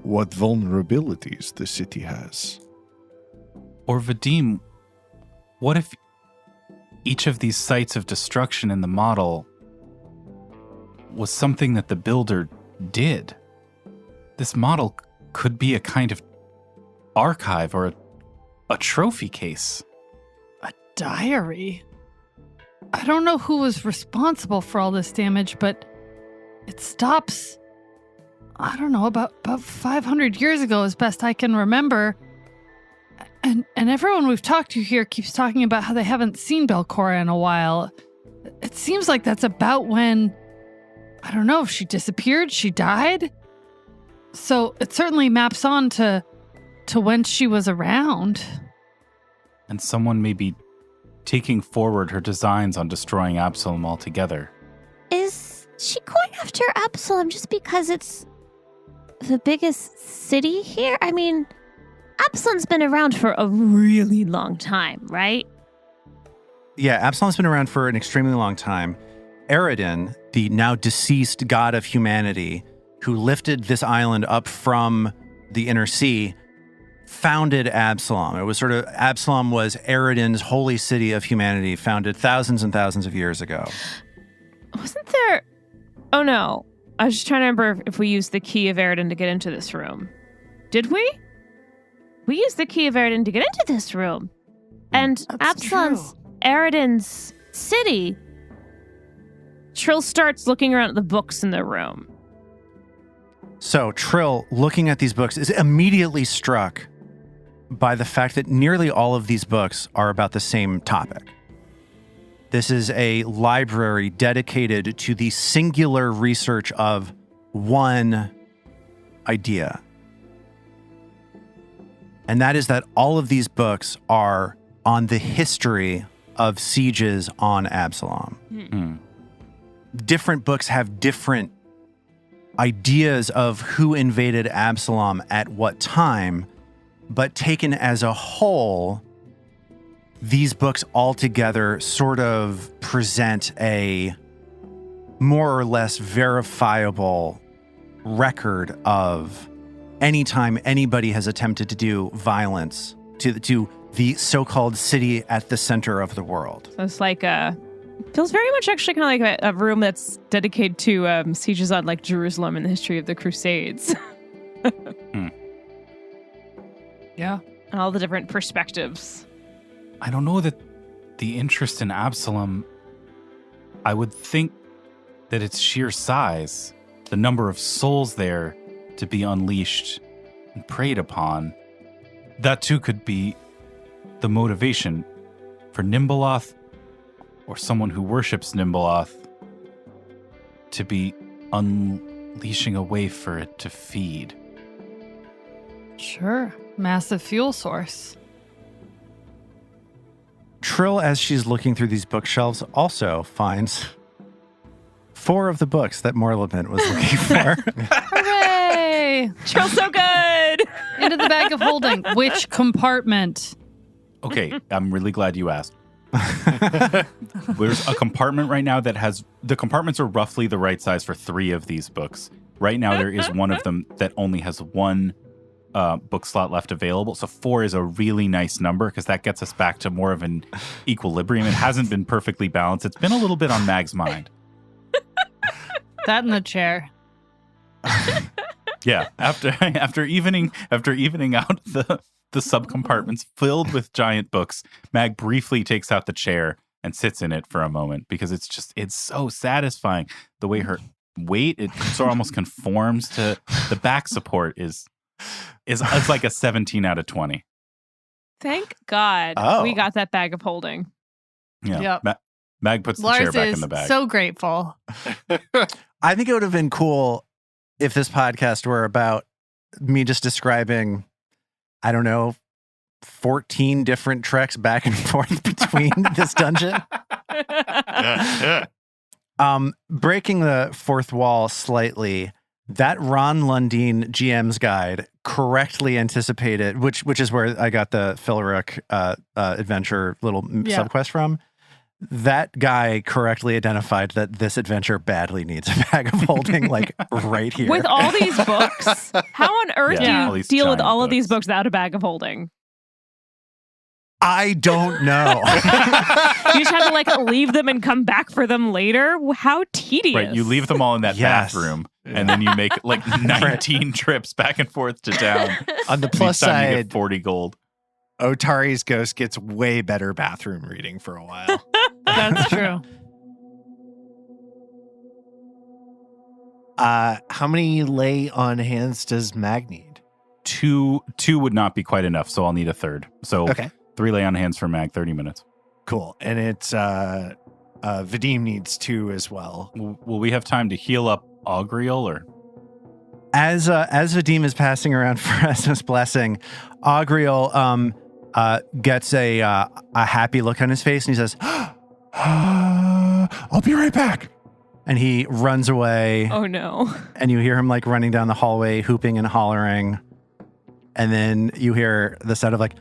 what vulnerabilities the city has. Or Vadim, what if each of these sites of destruction in the model was something that the builder did? This model could be a kind of archive or a trophy case. A diary? I don't know who was responsible for all this damage, but it stops, I don't know, about 500 years ago, as best I can remember. And everyone we've talked to here keeps talking about how they haven't seen Belcora in a while. It seems like that's about when, I don't know, if she disappeared, she died. So it certainly maps on to when she was around. And someone may be taking forward her designs on destroying Absalom altogether. Is she going after Absalom just because it's the biggest city here? I mean, Absalom's been around for a really long time, right? Yeah, Absalom's been around for an extremely long time. Eridan, the now deceased god of humanity, who lifted this island up from the inner sea, founded Absalom. It was sort of, Absalom was Eridan's holy city of humanity, founded thousands and thousands of years ago. Wasn't there... Oh, no. I was just trying to remember if we used the key of Eridan to get into this room. Did we? We used the key of Eridan to get into this room. And That's Absalom's true. Eridan's city. Trill starts looking around at the books in the room. So Trill, looking at these books, is immediately struck by the fact that nearly all of these books are about the same topic. This is a library dedicated to the singular research of one idea. And that is that all of these books are on the history of sieges on Absalom. Different books have different ideas of who invaded Absalom at what time, but taken as a whole, these books altogether sort of present a more or less verifiable record of any time anybody has attempted to do violence to the so-called city at the center of the world. So it's like feels very much actually kind of like a room that's dedicated to sieges on like Jerusalem and the history of the Crusades. Yeah. And all the different perspectives. I don't know that the interest in Absalom, I would think that it's sheer size, the number of souls there to be unleashed and preyed upon. That too could be the motivation for Nimbaloth or someone who worships Nimbaloth to be unleashing a way for it to feed. Sure. Massive fuel source. Trill, as she's looking through these bookshelves, also finds 4 of the books that Morlament was looking for. Hooray! Trill's so good! Into the bag of holding. Which compartment? Okay, I'm really glad you asked. There's a compartment right now that has, the compartments are roughly the right size for 3 of these books. Right now, there is one of them that only has 1 book slot left available. So 4 is a really nice number because that gets us back to more of an equilibrium. It hasn't been perfectly balanced. It's been a little bit on Mag's mind. That in the chair. Yeah, after evening out the subcompartments filled with giant books, Mag briefly takes out the chair and sits in it for a moment because it's so satisfying the way her weight it sort of almost conforms to the back support is it's like a 17 out of 20. Thank God we got that bag of holding. Yeah, Yep. Mag puts the Lars chair back is in the bag. so grateful. I think it would have been cool if this podcast were about me just describing, I don't know, 14 different treks back and forth between this dungeon. Breaking the fourth wall slightly, that Ron Lundeen GM's guide correctly anticipated, which is where I got the Philrook adventure little subquest from. That guy correctly identified that this adventure badly needs a bag of holding, like right here. With all these books? How on earth Yeah, all do you these deal with giant all of these books. books without a bag of holding? I don't know. You just have to like leave them and come back for them later? How tedious. Right, you leave them all in that Yes. bathroom, and then you make like 19 trips back and forth to town. On the plus Each time you get side, 40 gold. Otari's ghost gets way better bathroom reading for a while. That's true. How many lay on hands does Mag need? Two would not be quite enough, so I'll need a third. So Okay, 3 lay on hands for Mag, 30 minutes. cool. And it's Vadim needs 2 as well. Will we have time to heal up Augriel, or? As Vadim is passing around Pharasma's blessing, Augriel gets a happy look on his face, and he says, "I'll be right back." And he runs away. Oh no. And you hear him like running down the hallway, hooping and hollering. And then you hear the sound of like,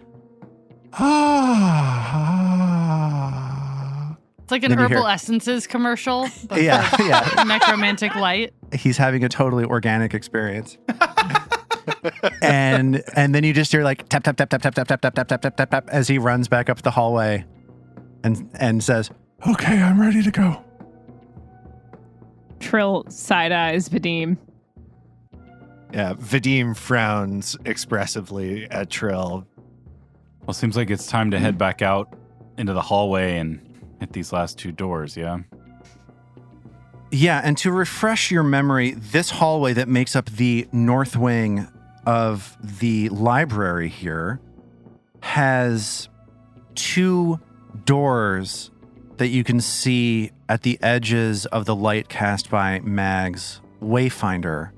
It's like an Then you hear- Herbal Essences commercial. But yeah, for yeah. necromantic light. He's having a totally organic experience. and then you just hear like tap tap tap tap tap tap tap tap tap tap tap tap tap as he runs back up the hallway and says, "Okay, I'm ready to go." Trill side eyes Vadim. Yeah, Vadim frowns expressively at Trill. Well, seems like it's time to head back out into the hallway and hit these last two doors, yeah? Yeah, and to refresh your memory, this hallway that makes up the north wing of the library here has two doors that you can see at the edges of the light cast by Mag's Wayfinder.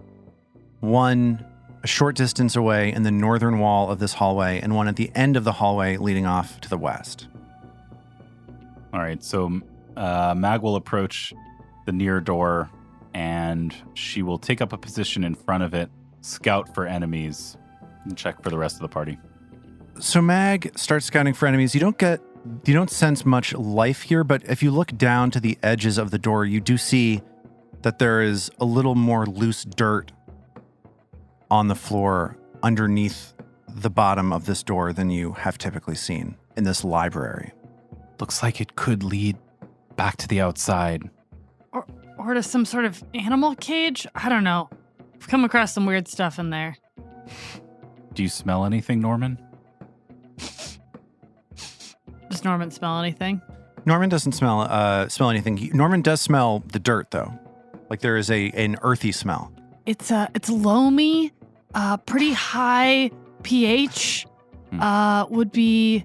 One a short distance away in the northern wall of this hallway, and one at the end of the hallway leading off to the west. All right, so Mag will approach the near door, and she will take up a position in front of it, scout for enemies, and check for the rest of the party. So Mag starts scouting for enemies. You don't sense much life here, but if you look down to the edges of the door, you do see that there is a little more loose dirt on the floor underneath the bottom of this door than you have typically seen in this library. Looks like it could lead back to the outside. Or to some sort of animal cage? I don't know. I've come across some weird stuff in there. Do you smell anything, Norman? Does Norman smell anything? Norman doesn't smell anything. Norman does smell the dirt, though. Like there is an earthy smell. It's loamy, pretty high pH. Would be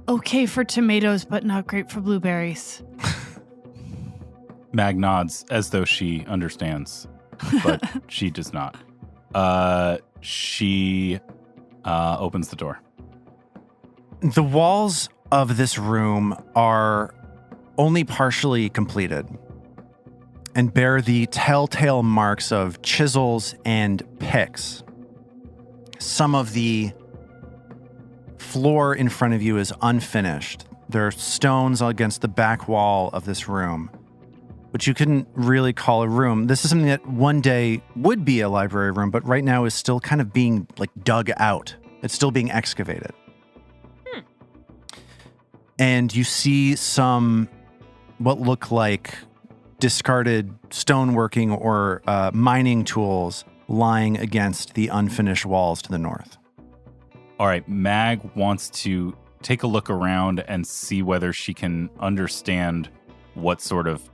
okay for tomatoes, but not great for blueberries. Mag nods as though she understands, but she does not. She opens the door. The walls of this room are only partially completed and bear the telltale marks of chisels and picks. Some of the floor in front of you is unfinished. There are stones against the back wall of this room, which you couldn't really call a room. This is something that one day would be a library room, but right now is still kind of being like dug out. It's still being excavated. And you see some what look like discarded stoneworking or mining tools lying against the unfinished walls to the north. All right, Mag wants to take a look around and see whether she can understand what sort of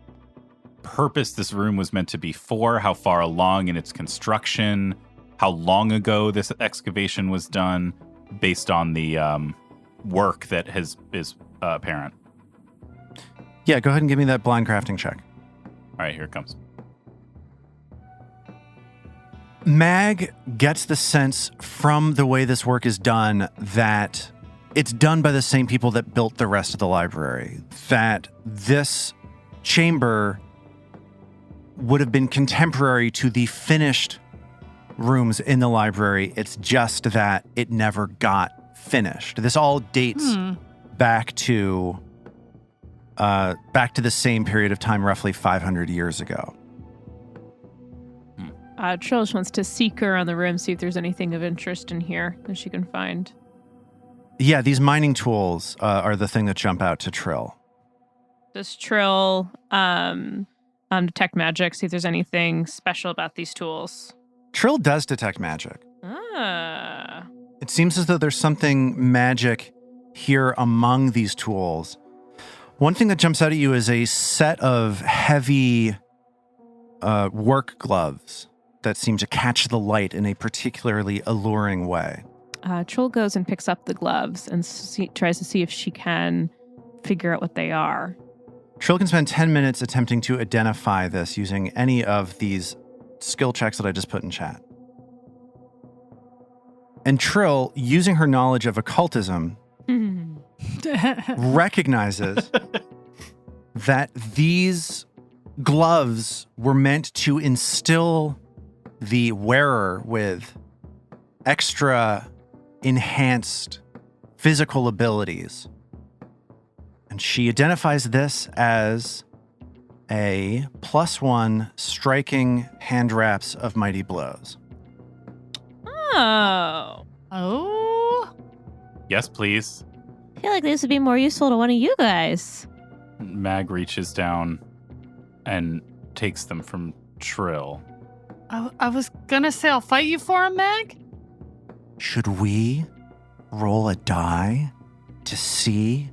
purpose this room was meant to be for, how far along in its construction, how long ago this excavation was done, based on the work that is apparent. Yeah, go ahead and give me that blind crafting check. All right, here it comes. Mag gets the sense from the way this work is done that it's done by the same people that built the rest of the library. That this chamber would have been contemporary to the finished rooms in the library. It's just that it never got finished. This all dates back to the same period of time, roughly 500 years ago. Trill just wants to seek around the room, see if there's anything of interest in here that she can find. Yeah, these mining tools are the thing that jump out to Trill. Does Trill detect magic, see if there's anything special about these tools? Trill does detect magic. Ah. It seems as though there's something magic here among these tools. One thing that jumps out at you is a set of heavy work gloves that seem to catch the light in a particularly alluring way. Trill goes and picks up the gloves and tries to see if she can figure out what they are. Trill can spend 10 minutes attempting to identify this using any of these skill checks that I just put in chat. And Trill, using her knowledge of occultism, recognizes that these gloves were meant to instill the wearer with extra enhanced physical abilities. And she identifies this as a +1 striking hand wraps of mighty blows. Oh. Oh? Yes, please. I feel like this would be more useful to one of you guys. Mag reaches down and takes them from Trill. I was gonna say I'll fight you for him, Meg. Should we roll a die to see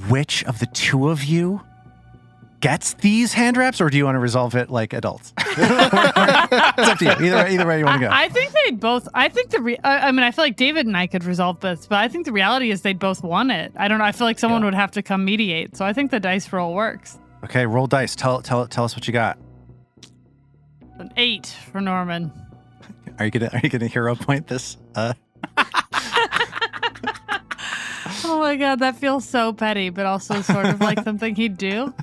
which of the two of you gets these hand wraps, or do you want to resolve it like adults? It's up to you. Either way you want to go. I think they'd both. I think I mean, I feel like David and I could resolve this, but I think the reality is they'd both want it. I don't know. I feel like someone would have to come mediate. So I think the dice roll works. Okay, roll dice. Tell us what you got. An 8 for Norman. Are you gonna hero point this? Oh my god, that feels so petty, but also sort of like something he'd do.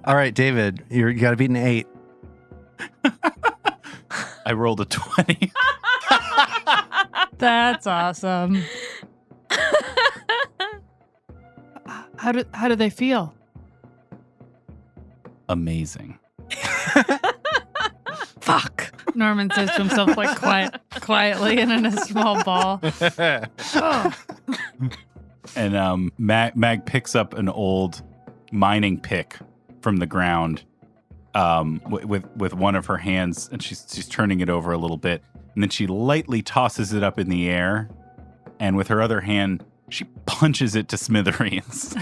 All right, David, you got to beat an 8. I rolled a 20. That's awesome. How do they feel? Amazing. Fuck. Norman says to himself like quietly and in a small ball. Oh. And Mag picks up an old mining pick from the ground with one of her hands, and she's turning it over a little bit, and then she lightly tosses it up in the air, and with her other hand, she punches it to smithereens.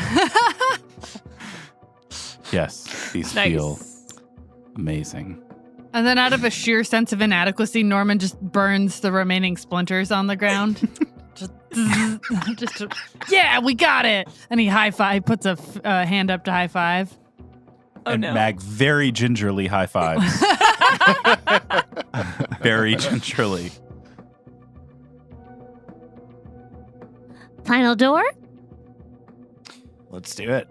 Yes, these feel amazing. And then out of a sheer sense of inadequacy, Norman just burns the remaining splinters on the ground. Yeah, we got it. And he puts a hand up to high five. And Mag very gingerly high fives. Very gingerly. Final door? Let's do it.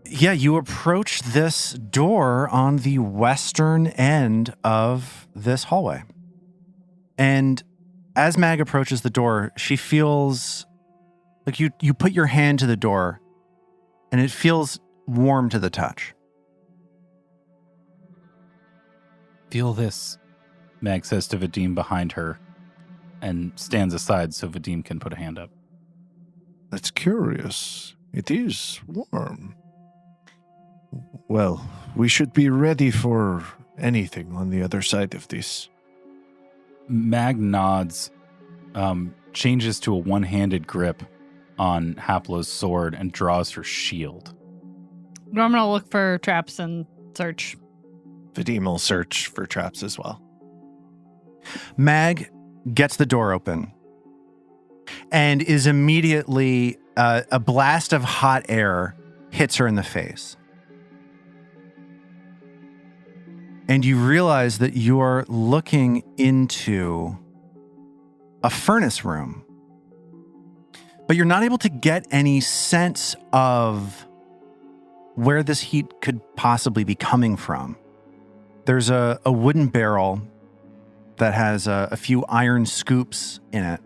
Yeah, you approach this door on the western end of this hallway. And as Mag approaches the door, she feels like you put your hand to the door and it feels warm to the touch. Feel this, Mag says to Vadim behind her and stands aside so Vadim can put a hand up. That's curious. It is warm. Well, we should be ready for anything on the other side of this. Mag nods, changes to a one-handed grip on Haplo's sword and draws her shield. Norman will look for traps and search. Vadim will search for traps as well. Mag gets the door open and is immediately a blast of hot air hits her in the face. And you realize that you're looking into a furnace room. But you're not able to get any sense of where this heat could possibly be coming from. There's a wooden barrel that has a few iron scoops in it.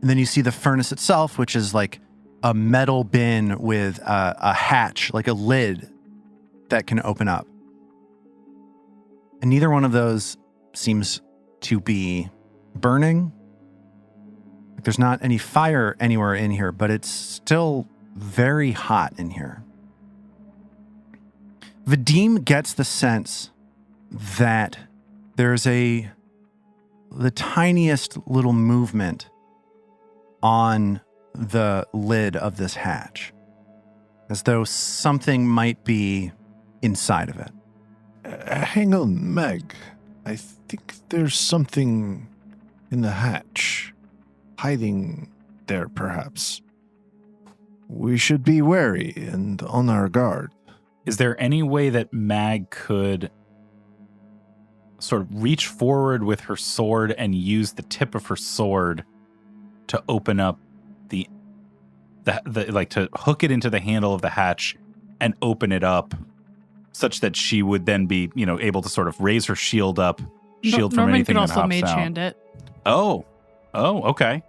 And then you see the furnace itself, which is like a metal bin with a hatch, like a lid that can open up. And neither one of those seems to be burning. There's not any fire anywhere in here, but it's still very hot in here. Vadim gets the sense that there's the tiniest little movement on the lid of this hatch, as though something might be inside of it. Hang on, Meg. I think there's something in the hatch, hiding there perhaps. We should be wary and on our guard. Is there any way that Mag could sort of reach forward with her sword and use the tip of her sword to open up the like to hook it into the handle of the hatch and open it up such that she would then be, able to sort of raise her shield up, from Norman anything could that also hops mage out? hand it. Oh, okay.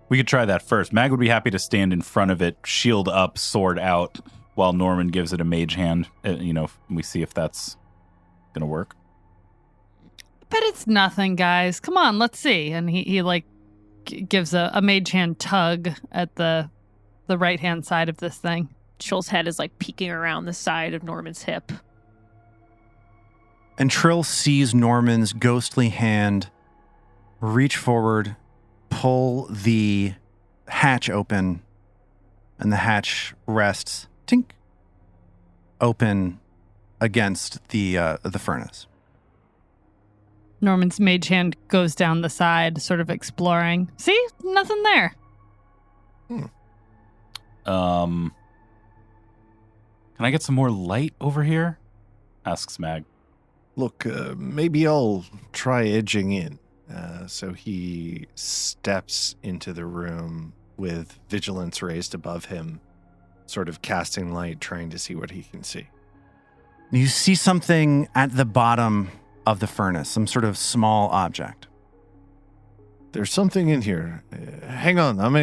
We could try that first. Mag would be happy to stand in front of it, shield up, sword out, while Norman gives it a mage hand. We see if that's going to work. Bet it's nothing, guys. Come on, let's see. And he gives a mage hand tug at the right hand side of this thing. Trill's head is like peeking around the side of Norman's hip. And Trill sees Norman's ghostly hand reach forward, pull the hatch open, and the hatch rests, tink, open against the furnace. Norman's mage hand goes down the side, sort of exploring. See? Nothing there. Can I get some more light over here? Asks Mag. Look, maybe I'll try edging in. So he steps into the room with vigilance raised above him, sort of casting light, trying to see what he can see. You see something at the bottom of the furnace, some sort of small object. There's something in here. Hang on, I'm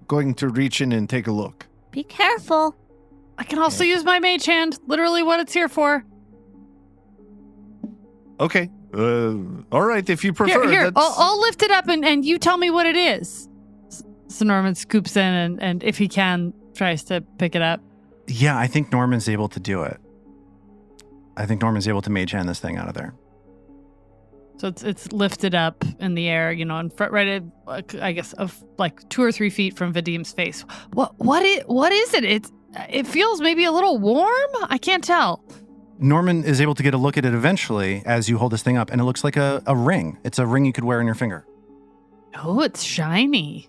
going to reach in and take a look. Be careful. I can also use my mage hand. Literally what it's here for. Okay. All right, if you prefer. Here, That's... I'll lift it up and you tell me what it is. So Norman scoops in and if he can, tries to pick it up. Yeah, I think Norman's able to do it. I think Norman's able to mage hand this thing out of there. So it's lifted up in the air, in front, right at, I guess, of like 2 or 3 feet from Vadim's face. What is it? It feels maybe a little warm? I can't tell. Norman is able to get a look at it eventually as you hold this thing up, and it looks like a ring. It's a ring you could wear on your finger. Oh, it's shiny.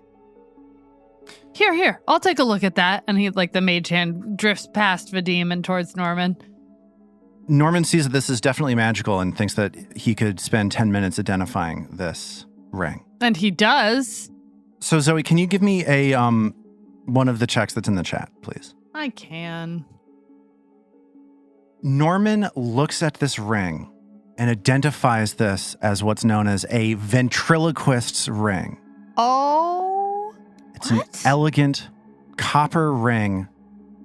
Here, I'll take a look at that. And he, like, the mage hand drifts past Vadim and towards Norman. Norman sees that this is definitely magical and thinks that he could spend 10 minutes identifying this ring. And he does. So, Zoe, can you give me a one of the checks that's in the chat, please? I can. Norman looks at this ring and identifies this as what's known as a ventriloquist's ring. Oh, it's an elegant copper ring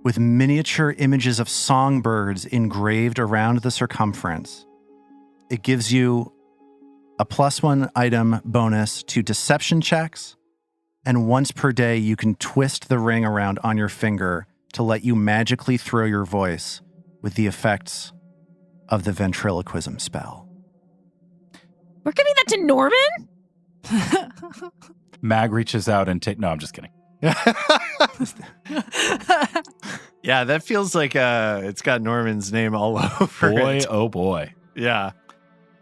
with miniature images of songbirds engraved around the circumference. It gives you a +1 item bonus to deception checks, and once per day you can twist the ring around on your finger to let you magically throw your voice with the effects of the ventriloquism spell. We're giving that to Norman? Mag reaches out and no, I'm just kidding. Yeah, that feels like it's got Norman's name all over it. Oh boy. Yeah.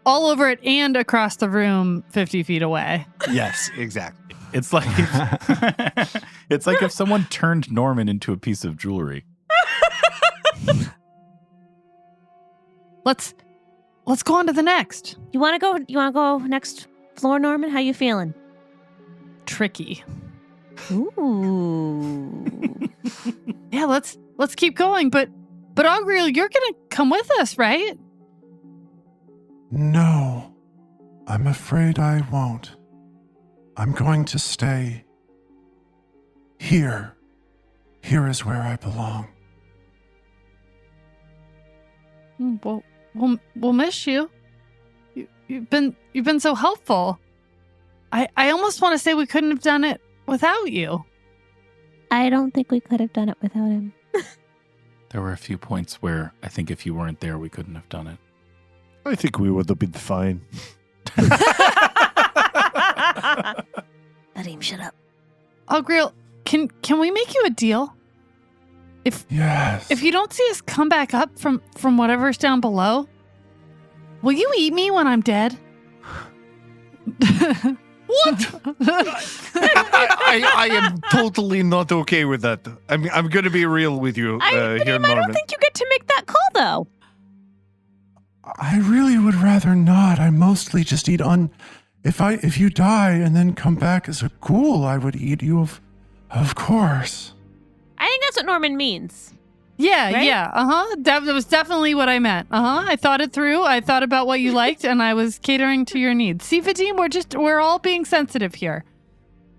All over it and across the room 50 feet away. Yes, exactly. It's like it's like if someone turned Norman into a piece of jewelry. Let's go on to the next. You want to go next floor, Norman? How you feeling? Tricky. Ooh. Yeah, let's keep going, but Augriel, you're going to come with us, right? No, I'm afraid I won't. I'm going to stay here. Here is where I belong. Well, we'll miss you. You've been so helpful. I almost want to say we couldn't have done it without you. I don't think we could have done it without him. There were a few points where I think if you weren't there, we couldn't have done it. I think we would have been fine. Vadim, shut up. Augriel, can we make you a deal? Yes. If you don't see us come back up from whatever's down below, will you eat me when I'm dead? What? I am totally not okay with that. I'm going to be real with you here, Vadim, Norman. I don't think you get to make that call, though. I really would rather not. I mostly just eat if you die and then come back as a ghoul, I would eat you of course. I think that's what Norman means. Yeah, Right? yeah. That was definitely what I meant. I thought it through. I thought about what you liked, and I was catering to your needs. See, Vadim, we're all being sensitive here.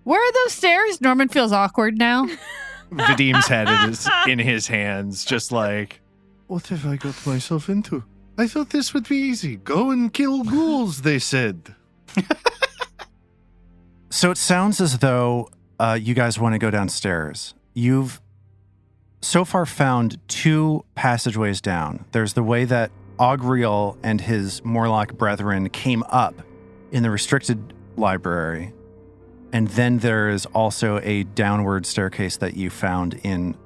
Where are those stairs? Norman feels awkward now. Vadim's head is in his hands, just like, What have I got myself into? I thought this would be easy. Go and kill ghouls, they said. So it sounds as though you guys want to go downstairs. You've so far found 2 passageways down. There's the way that Augriel and his Morlock brethren came up in the restricted library. And then there is also a downward staircase that you found in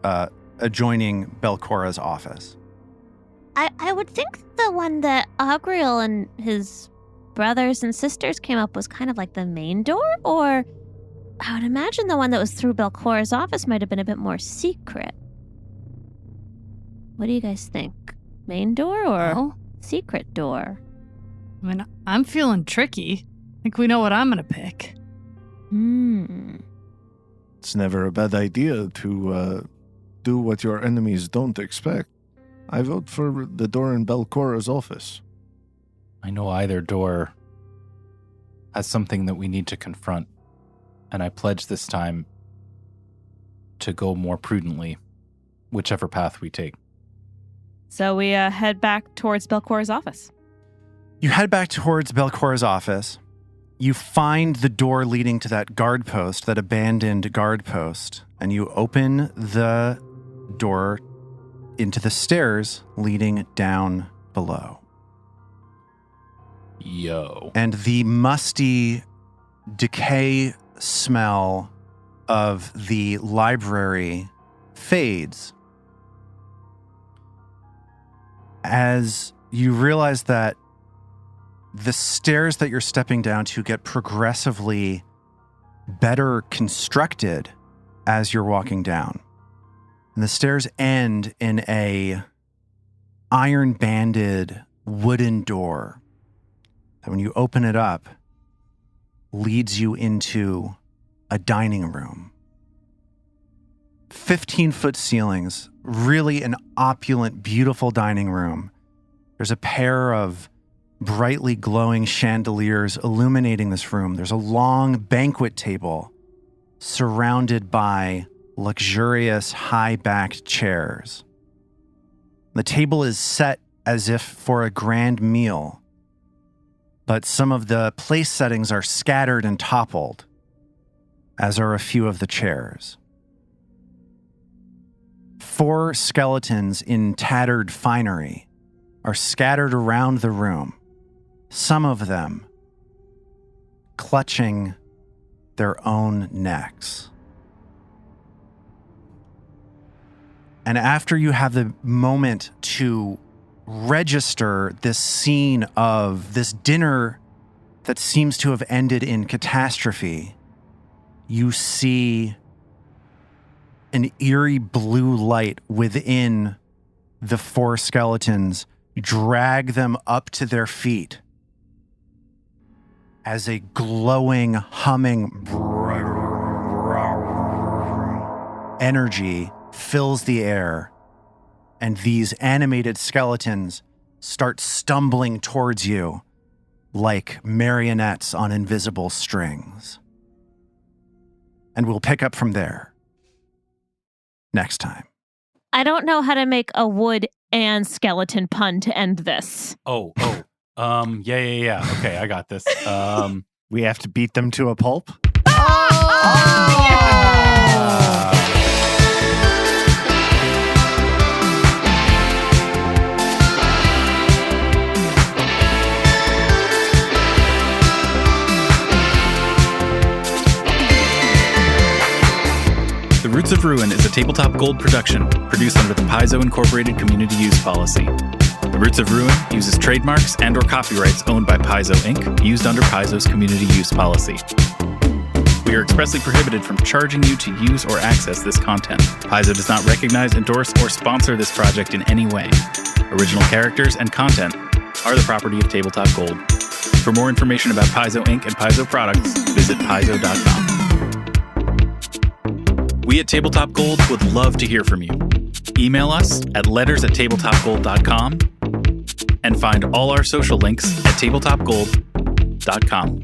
adjoining Belcora's office. I would think the one that Augriel and his brothers and sisters came up was kind of like the main door, or I would imagine the one that was through Belcora's office might have been a bit more secret. What do you guys think? Main door or secret door? I mean, I'm feeling tricky. I think we know what I'm going to pick. It's never a bad idea to do what your enemies don't expect. I vote for the door in Belcora's office. I know either door has something that we need to confront, and I pledge this time to go more prudently, whichever path we take. So we head back towards Belcora's office. You head back towards Belcora's office. You find the door leading to that guard post, that abandoned guard post, and you open the door into the stairs leading down below. Yo. And the musty decay smell of the library fades as you realize that the stairs that you're stepping down to get progressively better constructed as you're walking down. And the stairs end in a iron-banded wooden door that when you open it up, leads you into a dining room. 15-foot ceilings, really an opulent, beautiful dining room. There's a pair of brightly glowing chandeliers illuminating this room. There's a long banquet table surrounded by luxurious high-backed chairs. The table is set as if for a grand meal, but some of the place settings are scattered and toppled, as are a few of the chairs. 4 skeletons in tattered finery are scattered around the room, some of them clutching their own necks. And after you have the moment to register this scene of this dinner that seems to have ended in catastrophe, you see an eerie blue light within the 4 skeletons drag them up to their feet as a glowing, humming energy fills the air, and these animated skeletons start stumbling towards you like marionettes on invisible strings. And we'll pick up from there next time. I don't know how to make a wood and skeleton pun to end this. Yeah. Okay, I got this. We have to beat them to a pulp. The Roots of Ruin is a Tabletop Gold production, produced under the Paizo Incorporated Community Use Policy. The Roots of Ruin uses trademarks and/or copyrights owned by Paizo Inc., used under Paizo's Community Use Policy. We are expressly prohibited from charging you to use or access this content. Paizo does not recognize, endorse, or sponsor this project in any way. Original characters and content are the property of Tabletop Gold. For more information about Paizo Inc. and Paizo products, visit paizo.com. We at Tabletop Gold would love to hear from you. Email us at letters@tabletopgold.com and find all our social links at tabletopgold.com.